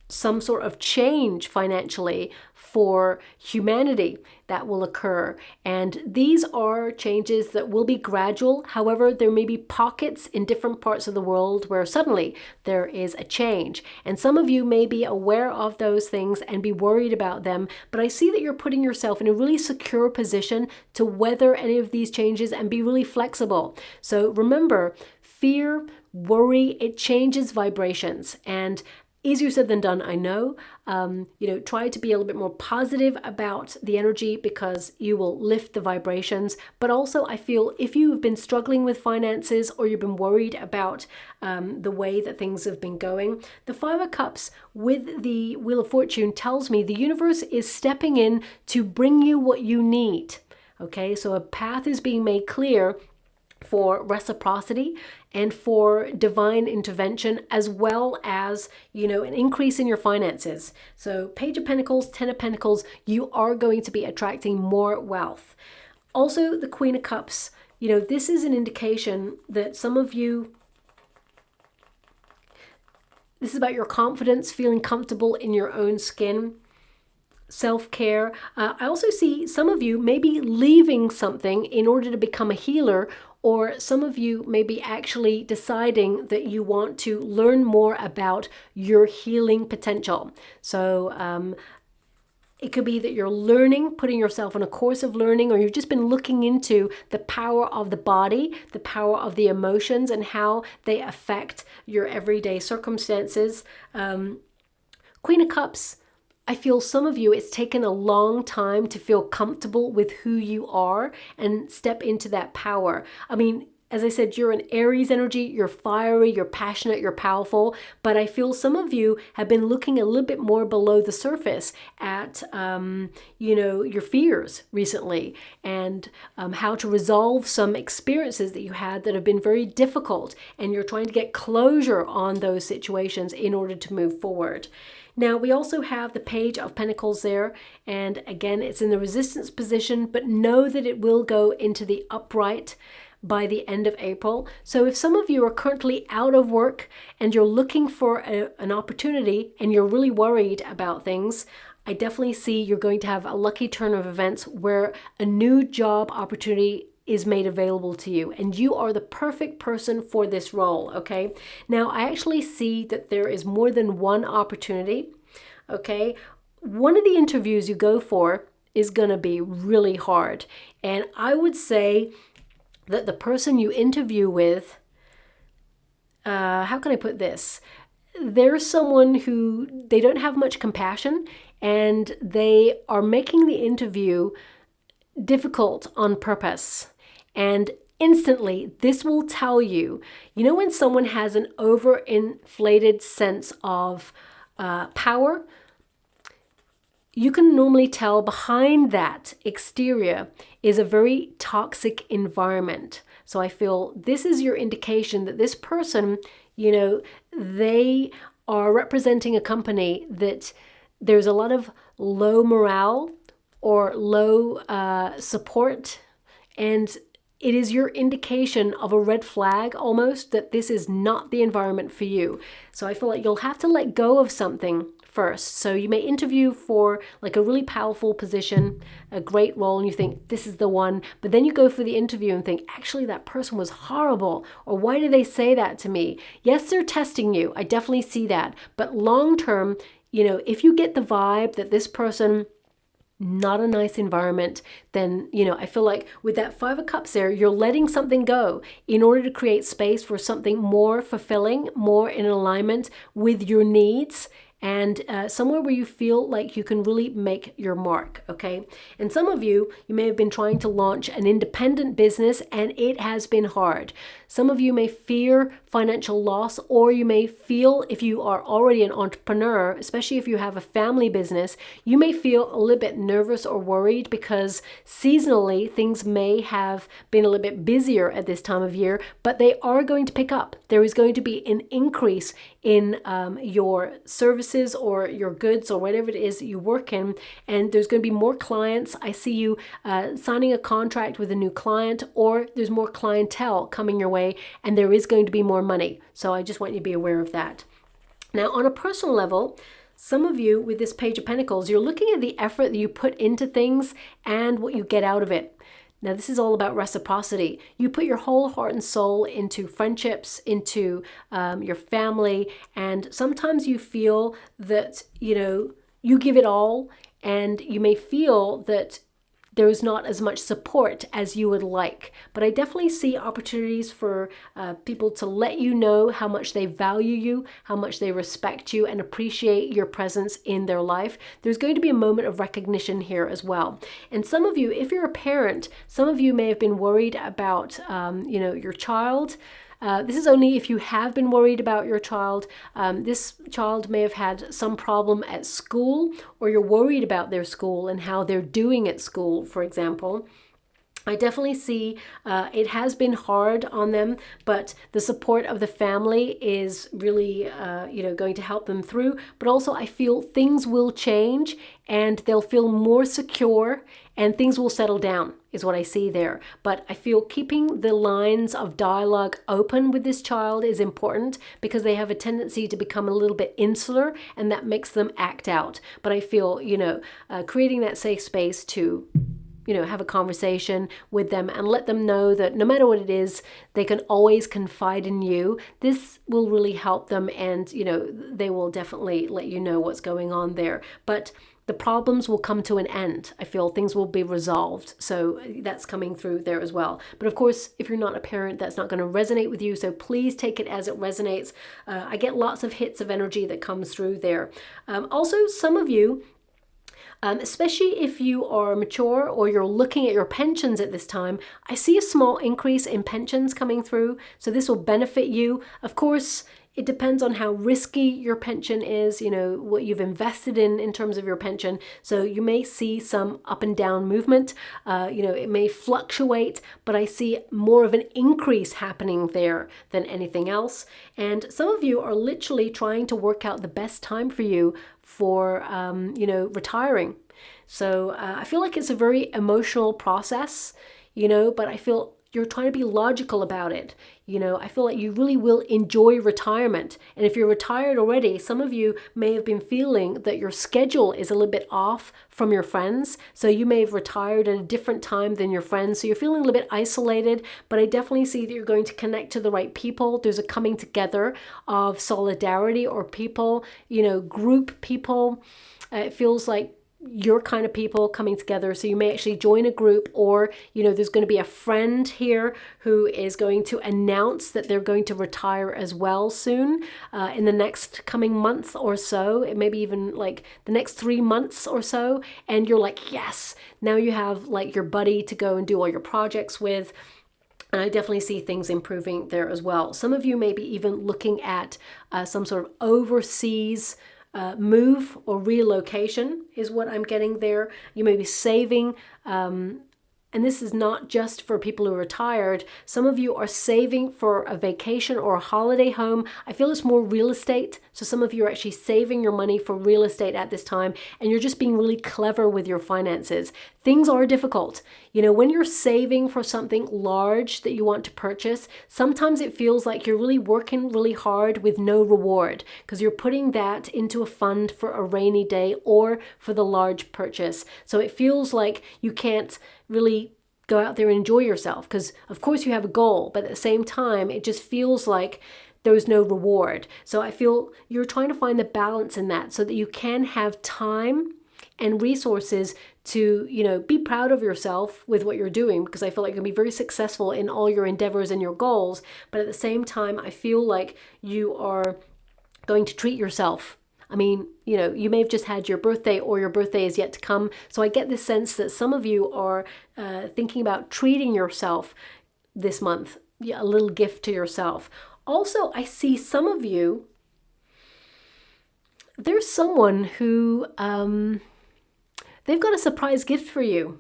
some sort of change financially for humanity that will occur. And these are changes that will be gradual. However, there may be pockets in different parts of the world where suddenly there is a change. And some of you may be aware of those things and be worried about them. But I see that you're putting yourself in a really secure position to weather any of these changes and be really flexible. So remember, fear, worry, it changes vibrations. And easier said than done, I know. Try to be a little bit more positive about the energy because you will lift the vibrations. But also, I feel if you've been struggling with finances or you've been worried about the way that things have been going, the Five of Cups with the Wheel of Fortune tells me the universe is stepping in to bring you what you need. Okay, so a path is being made clear for reciprocity and for divine intervention, as well as, an increase in your finances. So Page of Pentacles, Ten of Pentacles, you are going to be attracting more wealth. Also, the Queen of Cups, this is an indication that some of you, this is about your confidence, feeling comfortable in your own skin, self-care. I also see some of you maybe leaving something in order to become a healer, or some of you may be actually deciding that you want to learn more about your healing potential. So it could be that you're learning, putting yourself on a course of learning, or you've just been looking into the power of the body, the power of the emotions, and how they affect your everyday circumstances. Queen of Cups, I feel some of you, it's taken a long time to feel comfortable with who you are and step into that power. I mean, as I said, you're an Aries energy, you're fiery, you're passionate, you're powerful, but I feel some of you have been looking a little bit more below the surface at, your fears recently, and how to resolve some experiences that you had that have been very difficult, and you're trying to get closure on those situations in order to move forward. Now, we also have the Page of Pentacles there, and again, it's in the resistance position, but know that it will go into the upright by the end of April. So if some of you are currently out of work and you're looking for an opportunity and you're really worried about things, I definitely see you're going to have a lucky turn of events where a new job opportunity is made available to you, and you are the perfect person for this role. Okay, now I actually see that there is more than one opportunity. Okay, one of the interviews you go for is going to be really hard, and I would say that the person you interview with, how can I put this? They're someone who, they don't have much compassion, and they are making the interview difficult on purpose. And instantly, this will tell you, when someone has an overinflated sense of power, you can normally tell behind that exterior is a very toxic environment. So I feel this is your indication that this person, they are representing a company that there's a lot of low morale or low support, and it is your indication of a red flag almost that this is not the environment for you. So I feel like you'll have to let go of something first. So you may interview for like a really powerful position, a great role, and you think this is the one, but then you go for the interview and think, actually that person was horrible, or why did they say that to me? Yes, they're testing you. I definitely see that. But long term, if you get the vibe that this person, not a nice environment, then, I feel like with that Five of Cups there, you're letting something go in order to create space for something more fulfilling, more in alignment with your needs, and somewhere where you feel like you can really make your mark, okay? And some of you may have been trying to launch an independent business and it has been hard. Some of you may fear financial loss, or you may feel, if you are already an entrepreneur, especially if you have a family business, you may feel a little bit nervous or worried because seasonally things may have been a little bit busier at this time of year, but they are going to pick up. There is going to be an increase in your services services or your goods or whatever it is that you work in, and there's going to be more clients. I see you signing a contract with a new client, or there's more clientele coming your way, and there is going to be more money. So I just want you to be aware of that. Now, on a personal level, some of you with this Page of Pentacles, you're looking at the effort that you put into things and what you get out of it. Now, this is all about reciprocity. You put your whole heart and soul into friendships, into your family, and sometimes you feel that, you give it all, and you may feel that there is not as much support as you would like. But I definitely see opportunities for people to let you know how much they value you, how much they respect you and appreciate your presence in their life. There's going to be a moment of recognition here as well. And some of you, if you're a parent, some of you may have been worried about, your child. This is only if you have been worried about your child. This child may have had some problem at school, or you're worried about their school and how they're doing at school, for example. I definitely see it has been hard on them, but the support of the family is really, going to help them through. But also I feel things will change and they'll feel more secure and things will settle down is what I see there. But I feel keeping the lines of dialogue open with this child is important, because they have a tendency to become a little bit insular and that makes them act out. But I feel, creating that safe space to have a conversation with them and let them know that no matter what it is, they can always confide in you. This will really help them, and, they will definitely let you know what's going on there. But the problems will come to an end. I feel things will be resolved. So that's coming through there as well. But of course, if you're not a parent, that's not going to resonate with you. So please take it as it resonates. I get lots of hits of energy that comes through there. Also, some of you, especially if you are mature or you're looking at your pensions at this time, I see a small increase in pensions coming through. So this will benefit you. Of course, it depends on how risky your pension is, what you've invested in terms of your pension. So you may see some up and down movement. It may fluctuate, but I see more of an increase happening there than anything else. And some of you are literally trying to work out the best time for you for, retiring. So I feel like it's a very emotional process, but I feel you're trying to be logical about it. I feel like you really will enjoy retirement. And if you're retired already, some of you may have been feeling that your schedule is a little bit off from your friends. So you may have retired at a different time than your friends. So you're feeling a little bit isolated, but I definitely see that you're going to connect to the right people. There's a coming together of solidarity, or people, group people. It feels like your kind of people coming together. So you may actually join a group, or, there's going to be a friend here who is going to announce that they're going to retire as well soon, in the next coming month or so. It may be even like the next 3 months or so. And you're like, yes, now you have like your buddy to go and do all your projects with. And I definitely see things improving there as well. Some of you may be even looking at some sort of overseas move or relocation is what I'm getting there. You may be saving, and this is not just for people who are retired. Some of you are saving for a vacation or a holiday home. I feel it's more real estate. So some of you are actually saving your money for real estate at this time, and you're just being really clever with your finances. Things are difficult. When you're saving for something large that you want to purchase, sometimes it feels like you're really working really hard with no reward, because you're putting that into a fund for a rainy day or for the large purchase. So it feels like you can't really go out there and enjoy yourself, because of course you have a goal, but at the same time, it just feels like there's no reward. So I feel you're trying to find the balance in that so that you can have time and resources to, be proud of yourself with what you're doing, because I feel like you're going to be very successful in all your endeavors and your goals. But at the same time, I feel like you are going to treat yourself. I mean, you may have just had your birthday, or your birthday is yet to come. So I get the sense that some of you are thinking about treating yourself this month, a little gift to yourself. Also, I see some of you, there's someone who, they've got a surprise gift for you.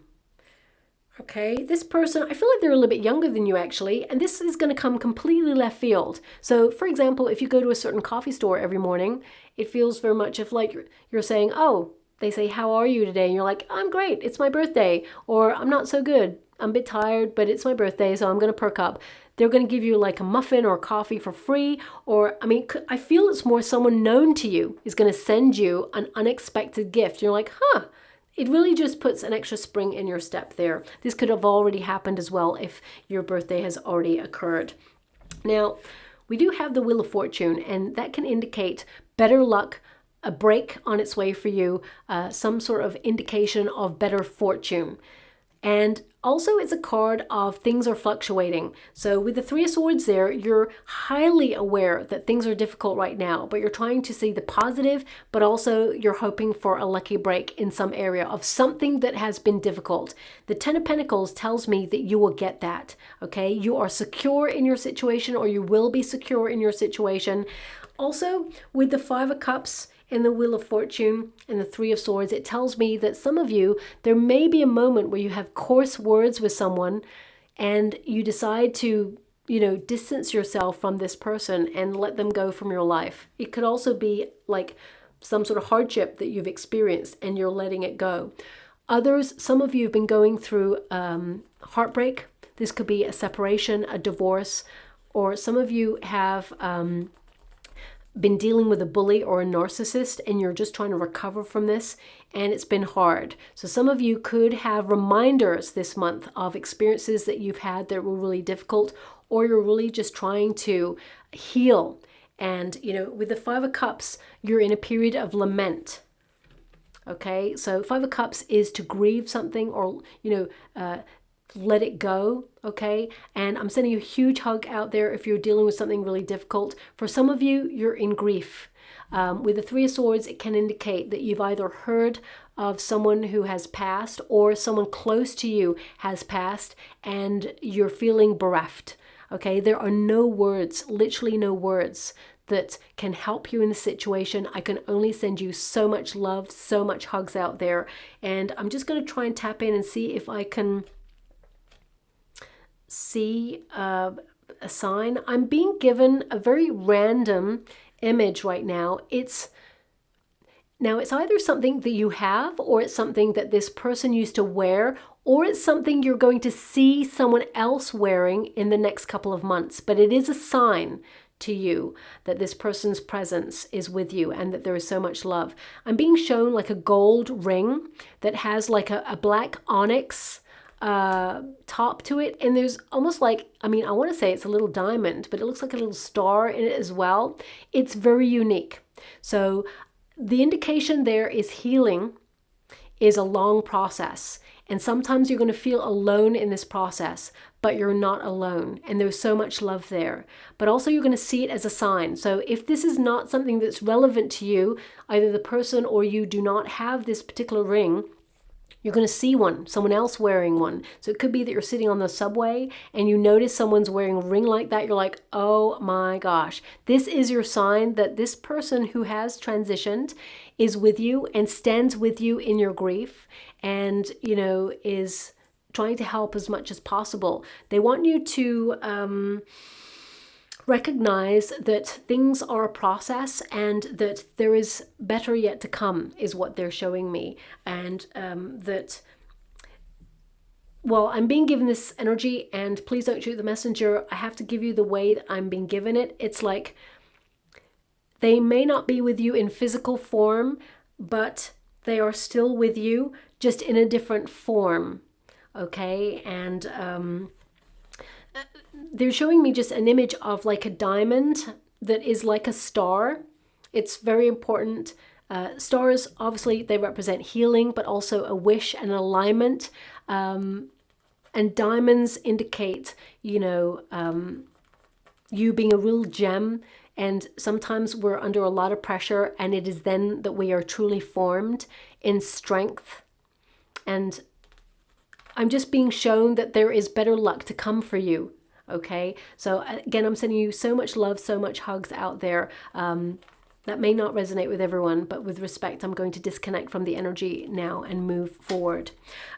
Okay, this person, I feel like they're a little bit younger than you actually, and this is going to come completely left field. So, for example, if you go to a certain coffee store every morning, it feels very much if like you're saying, oh, they say, how are you today? And you're like, I'm great, it's my birthday. Or I'm not so good, I'm a bit tired, but it's my birthday, so I'm going to perk up. They're going to give you like a muffin or coffee for free. Or, I mean, I feel it's more someone known to you is going to send you an unexpected gift. You're like, huh. It really just puts an extra spring in your step there. This could have already happened as well if your birthday has already occurred. Now, we do have the Wheel of Fortune, and that can indicate better luck, a break on its way for you, some sort of indication of better fortune. And also it's a card of things are fluctuating. So with the Three of Swords there, you're highly aware that things are difficult right now, but you're trying to see the positive, but also you're hoping for a lucky break in some area of something that has been difficult. The Ten of Pentacles tells me that you will get that, okay? You are secure in your situation, or you will be secure in your situation. Also, with the Five of Cups, in the Wheel of Fortune and the Three of Swords, it tells me that some of you, there may be a moment where you have coarse words with someone and you decide to, distance yourself from this person and let them go from your life. It could also be like some sort of hardship that you've experienced and you're letting it go. Others, some of you have been going through heartbreak. This could be a separation, a divorce, or some of you have been dealing with a bully or a narcissist and you're just trying to recover from this, and it's been hard. So some of you could have reminders this month of experiences that you've had that were really difficult, or you're really just trying to heal. And with the Five of Cups, you're in a period of lament. Okay, so Five of Cups is to grieve something, or let it go, okay? And I'm sending you a huge hug out there if you're dealing with something really difficult. For some of you, you're in grief. With the Three of Swords, it can indicate that you've either heard of someone who has passed, or someone close to you has passed, and you're feeling bereft, okay? There are no words, literally no words, that can help you in the situation. I can only send you so much love, so much hugs out there. And I'm just going to try and tap in and see if I can see a sign. I'm being given a very random image right now. It's either something that you have, or it's something that this person used to wear, or it's something you're going to see someone else wearing in the next couple of months. But it is a sign to you that this person's presence is with you and that there is so much love. I'm being shown like a gold ring that has like a black onyx top to it, and there's almost like, I want to say it's a little diamond, but it looks like a little star in it as well. It's very unique. So the indication there is healing is a long process, and sometimes you're going to feel alone in this process, but you're not alone, and there's so much love there. But also you're going to see it as a sign. So if this is not something that's relevant to you, either the person or you do not have this particular ring, you're going to see someone else wearing one. So it could be that you're sitting on the subway and you notice someone's wearing a ring like that. You're like, oh my gosh, this is your sign that this person who has transitioned is with you and stands with you in your grief, and, is trying to help as much as possible. They want you to recognize that things are a process and that there is better yet to come, is what they're showing me. And I'm being given this energy, and please don't shoot the messenger. I have to give you the way that I'm being given it. It's like they may not be with you in physical form, but they are still with you, just in a different form, okay? And they're showing me just an image of like a diamond that is like a star. It's very important. Stars, obviously, they represent healing, but also a wish and alignment. And diamonds indicate, you being a real gem. And sometimes we're under a lot of pressure, and it is then that we are truly formed in strength. And I'm just being shown that there is better luck to come for you. Okay, so again, I'm sending you so much love, so much hugs out there. That may not resonate with everyone, but with respect, I'm going to disconnect from the energy now and move forward.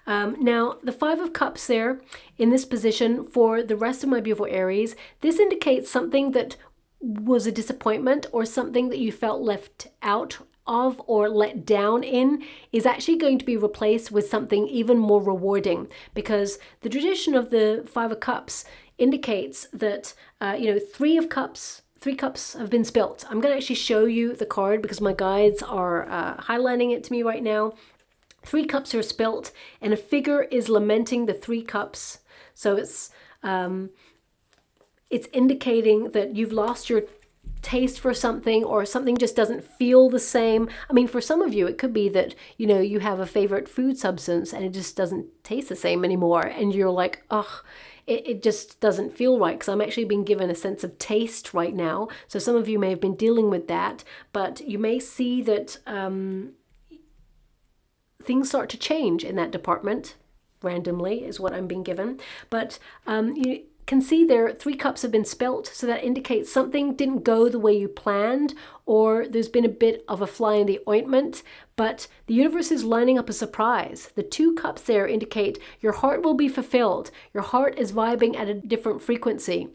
Now, the Five of Cups there in this position for the rest of my beautiful Aries, this indicates something that was a disappointment or something that you felt left out of or let down in is actually going to be replaced with something even more rewarding, because the tradition of the Five of Cups indicates that, Three cups have been spilt. I'm going to actually show you the card because my guides are highlighting it to me right now. 3 cups are spilt and a figure is lamenting the 3 cups. So it's indicating that you've lost your taste for something, or something just doesn't feel the same. I mean, for some of you, it could be that, you have a favorite food substance and it just doesn't taste the same anymore. And you're like, ugh, it just doesn't feel right, because I'm actually being given a sense of taste right now. So some of you may have been dealing with that, but you may see that things start to change in that department randomly is what I'm being given. But you can see there 3 cups have been spilt, so that indicates something didn't go the way you planned, or there's been a bit of a fly in the ointment, but the universe is lining up a surprise. The 2 cups there indicate your heart will be fulfilled. Your heart is vibing at a different frequency.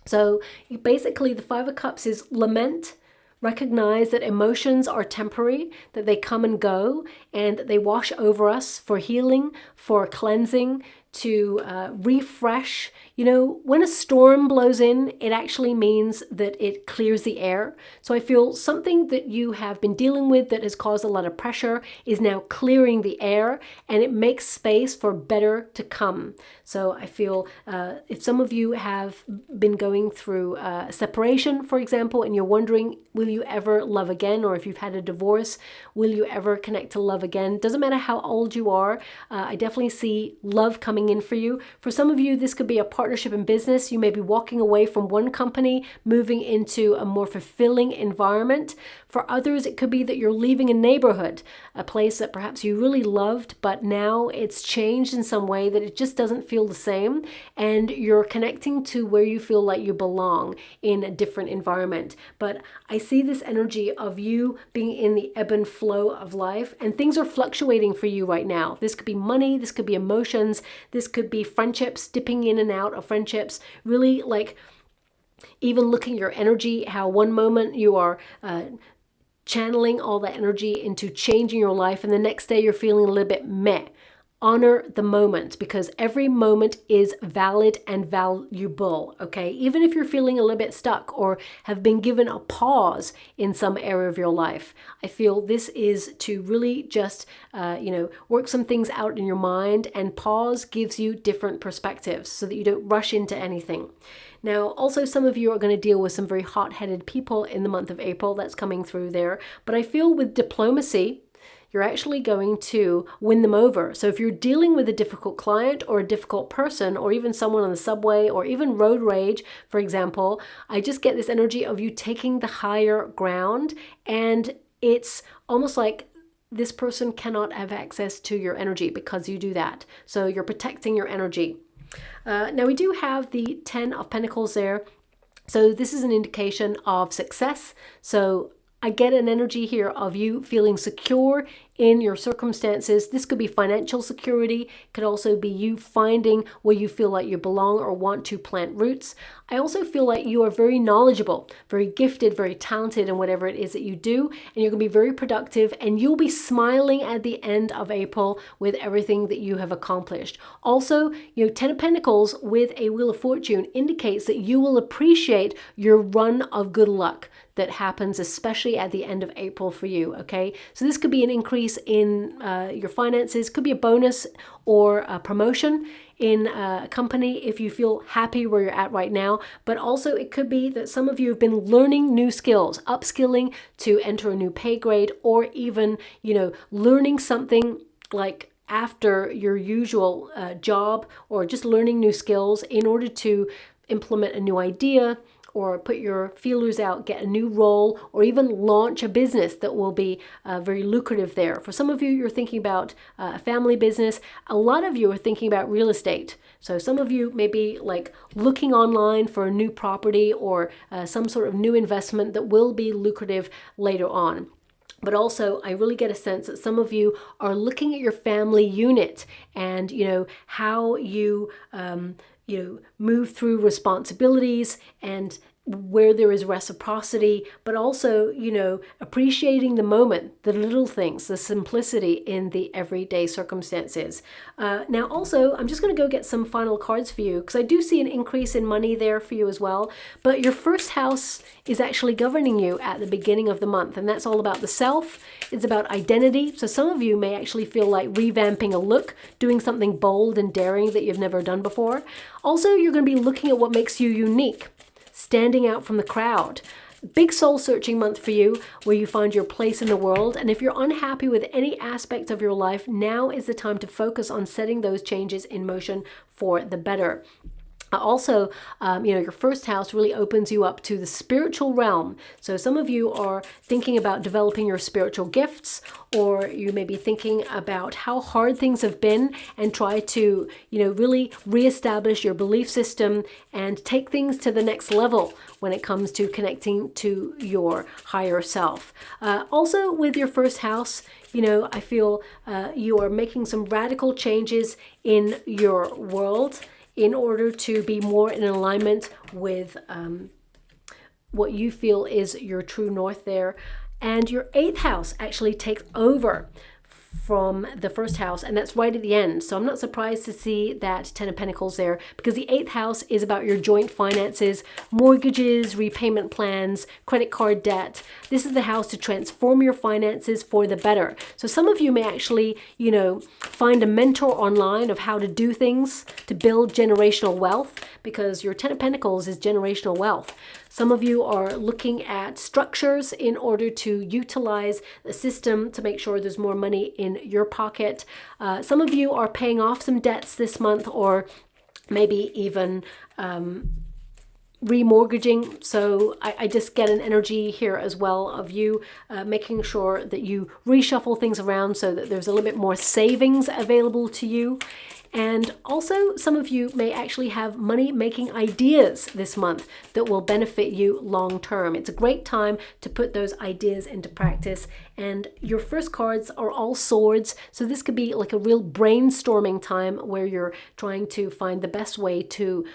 So basically the 5 of Cups is lament, recognize that emotions are temporary, that they come and go, and that they wash over us for healing, for cleansing, to refresh. When a storm blows in, it actually means that it clears the air. So I feel something that you have been dealing with that has caused a lot of pressure is now clearing the air, and it makes space for better to come. So I feel if some of you have been going through separation, for example, and you're wondering, will you ever love again? Or if you've had a divorce, will you ever connect to love again? Doesn't matter how old you are. I definitely see love coming in for you. For some of you, this could be a partnership in business. You may be walking away from one company, moving into a more fulfilling environment. For others, it could be that you're leaving a neighborhood, a place that perhaps you really loved, but now it's changed in some way that it just doesn't feel the same, and you're connecting to where you feel like you belong in a different environment. But I see this energy of you being in the ebb and flow of life, and things are fluctuating for you right now. This could be money, this could be emotions, this could be friendships, dipping in and out of friendships, really like even looking at your energy, how one moment you are channeling all that energy into changing your life, and the next day you're feeling a little bit meh. Honor the moment, because every moment is valid and valuable, okay? Even if you're feeling a little bit stuck or have been given a pause in some area of your life, I feel this is to really just, work some things out in your mind, and pause gives you different perspectives so that you don't rush into anything. Now, also some of you are going to deal with some very hot-headed people in the month of April. That's coming through there. But I feel with diplomacy, you're actually going to win them over. So if you're dealing with a difficult client or a difficult person, or even someone on the subway, or even road rage, for example, I just get this energy of you taking the higher ground, and it's almost like this person cannot have access to your energy because you do that. So you're protecting your energy. Now we do have the 10 of Pentacles there. So this is an indication of success. So I get an energy here of you feeling secure in your circumstances. This could be financial security. It could also be you finding where you feel like you belong or want to plant roots. I also feel like you are very knowledgeable, very gifted, very talented in whatever it is that you do, and you're going to be very productive, and you'll be smiling at the end of April with everything that you have accomplished. Also, 10 of Pentacles with a Wheel of Fortune indicates that you will appreciate your run of good luck that happens, especially at the end of April for you, okay? So this could be an increase in your finances, could be a bonus or a promotion in a company if you feel happy where you're at right now. But also it could be that some of you have been learning new skills, upskilling to enter a new pay grade, or even, learning something like after your usual job, or just learning new skills in order to implement a new idea, or put your feelers out, get a new role, or even launch a business that will be very lucrative there. For some of you, you're thinking about a family business. A lot of you are thinking about real estate. So some of you may be like looking online for a new property or some sort of new investment that will be lucrative later on. But also, I really get a sense that some of you are looking at your family unit and, how you, move through responsibilities and where there is reciprocity, but also, appreciating the moment, the little things, the simplicity in the everyday circumstances. Now, also, I'm just going to go get some final cards for you because I do see an increase in money there for you as well. But your first house is actually governing you at the beginning of the month, and that's all about the self. It's about identity. So some of you may actually feel like revamping a look, doing something bold and daring that you've never done before. Also, you're going to be looking at what makes you unique, standing out from the crowd. Big soul searching month for you, where you find your place in the world. And if you're unhappy with any aspect of your life, now is the time to focus on setting those changes in motion for the better. Also, your first house really opens you up to the spiritual realm. So some of you are thinking about developing your spiritual gifts, or you may be thinking about how hard things have been and try to, really reestablish your belief system and take things to the next level when it comes to connecting to your higher self. Also, with your first house, I feel you are making some radical changes in your world in order to be more in alignment with what you feel is your true north there. And your 8th house actually takes over from the first house, and that's right at the end. So I'm not surprised to see that 10 of Pentacles there, because the 8th house is about your joint finances, mortgages, repayment plans, credit card debt. This is the house to transform your finances for the better. So some of you may actually, find a mentor online of how to do things to build generational wealth, because your 10 of Pentacles is generational wealth. Some of you are looking at structures in order to utilize the system to make sure there's more money in your pocket. Some of you are paying off some debts this month, or maybe even remortgaging. So I just get an energy here as well of you making sure that you reshuffle things around so that there's a little bit more savings available to you. And also, some of you may actually have money-making ideas this month that will benefit you long term. It's a great time to put those ideas into practice. And your first cards are all swords, so this could be like a real brainstorming time where you're trying to find the best way to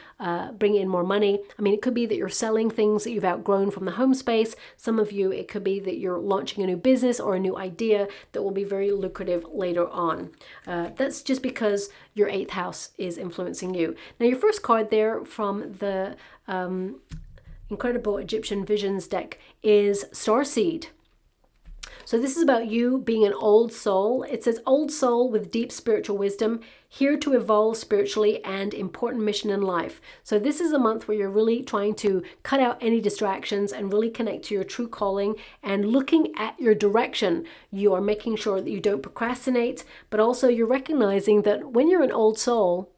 bring in more money. I mean, it could be that you're selling things that you've outgrown from the home space. Some of you, it could be that you're launching a new business or a new idea that will be very lucrative later on. That's just because your 8th house is influencing you. Now, your first card there from the Incredible Egyptian Visions deck is Starseed. So this is about you being an old soul. It says old soul with deep spiritual wisdom, here to evolve spiritually and important mission in life. So this is a month where you're really trying to cut out any distractions and really connect to your true calling and looking at your direction. You are making sure that you don't procrastinate, but also you're recognizing that when you're an old soul,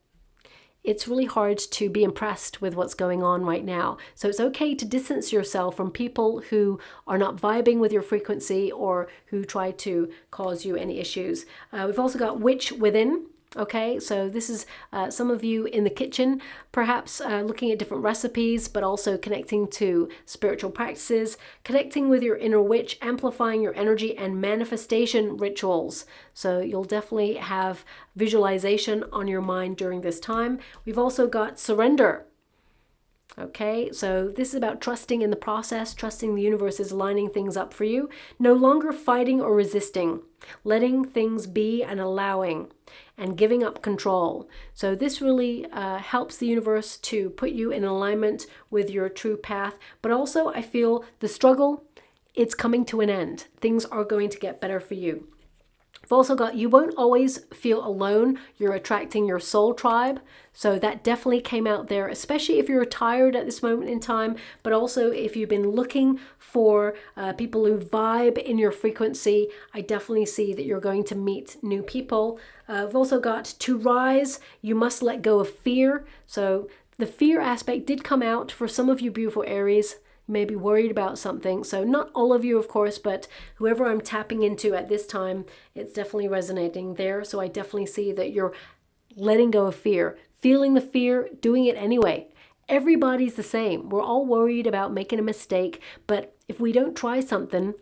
it's really hard to be impressed with what's going on right now. So it's okay to distance yourself from people who are not vibing with your frequency or who try to cause you any issues. We've also got Witch Within. Okay, so this is some of you in the kitchen, perhaps looking at different recipes, but also connecting to spiritual practices, connecting with your inner witch, amplifying your energy, and manifestation rituals. So you'll definitely have visualization on your mind during this time. We've also got Surrender. Okay, so this is about trusting in the process, trusting the universe is lining things up for you. No longer fighting or resisting, letting things be and allowing, and giving up control. So this really helps the universe to put you in alignment with your true path. But also, I feel the struggle, it's coming to an end. Things are going to get better for you. I've also got, you won't always feel alone. You're attracting your soul tribe. So that definitely came out there, especially if you're retired at this moment in time, but also if you've been looking for people who vibe in your frequency. I definitely see that you're going to meet new people. I've also got to rise, you must let go of fear. So The fear aspect did come out for some of you beautiful Aries. You may be worried about something. So not all of you, of course, but whoever I'm tapping into at this time, it's definitely resonating there. So I definitely see that you're letting go of fear, feeling the fear, doing it anyway. Everybody's the same. We're all worried about making a mistake, but if we don't try something,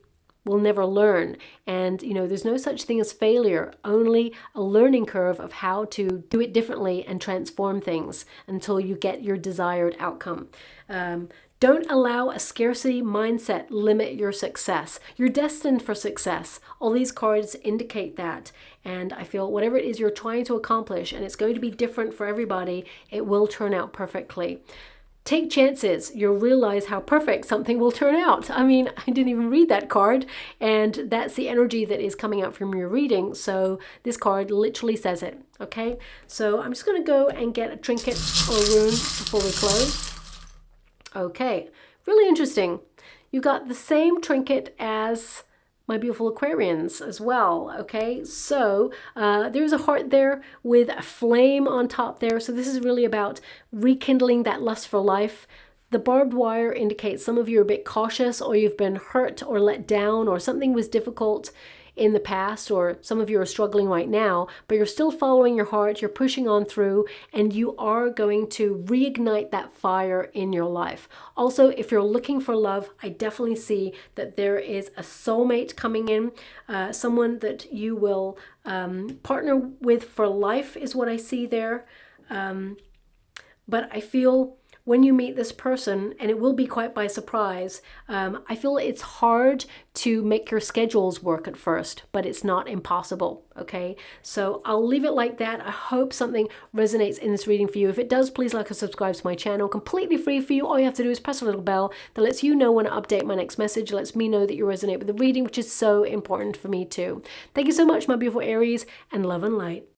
we'll never learn. And, you know, there's no such thing as failure, only a learning curve of how to do it differently and transform things until you get your desired outcome. Don't allow a scarcity mindset limit your success. You're destined for success. All these cards indicate that. And I feel whatever it is you're trying to accomplish, and it's going to be different for everybody, it will turn out perfectly. Take chances. You'll realize how perfect something will turn out. I mean, I didn't even read that card, and that's the energy that is coming out from your reading. So this card literally says it. Okay, so I'm just going to go and get a trinket or a rune before we close. Okay, really interesting. You got the same trinket as my beautiful Aquarians as well. Okay, so there's a heart there with a flame on top there. So this is really about rekindling that lust for life. The barbed wire indicates some of you are a bit cautious, or you've been hurt or let down, or something was difficult in the past, or some of you are struggling right now, but you're still following your heart, you're pushing on through, and you are going to reignite that fire in your life. Also, if you're looking for love, I definitely see that there is a soulmate coming in, someone that you will partner with for life is what I see there. But I feel when you meet this person, and it will be quite by surprise, I feel it's hard to make your schedules work at first, but it's not impossible, okay? So I'll leave it like that. I hope something resonates in this reading for you. If it does, please like and subscribe to my channel. Completely free for you. All you have to do is press a little bell that lets you know when I update my next message, lets me know that you resonate with the reading, which is so important for me too. Thank you so much, my beautiful Aries, and love and light.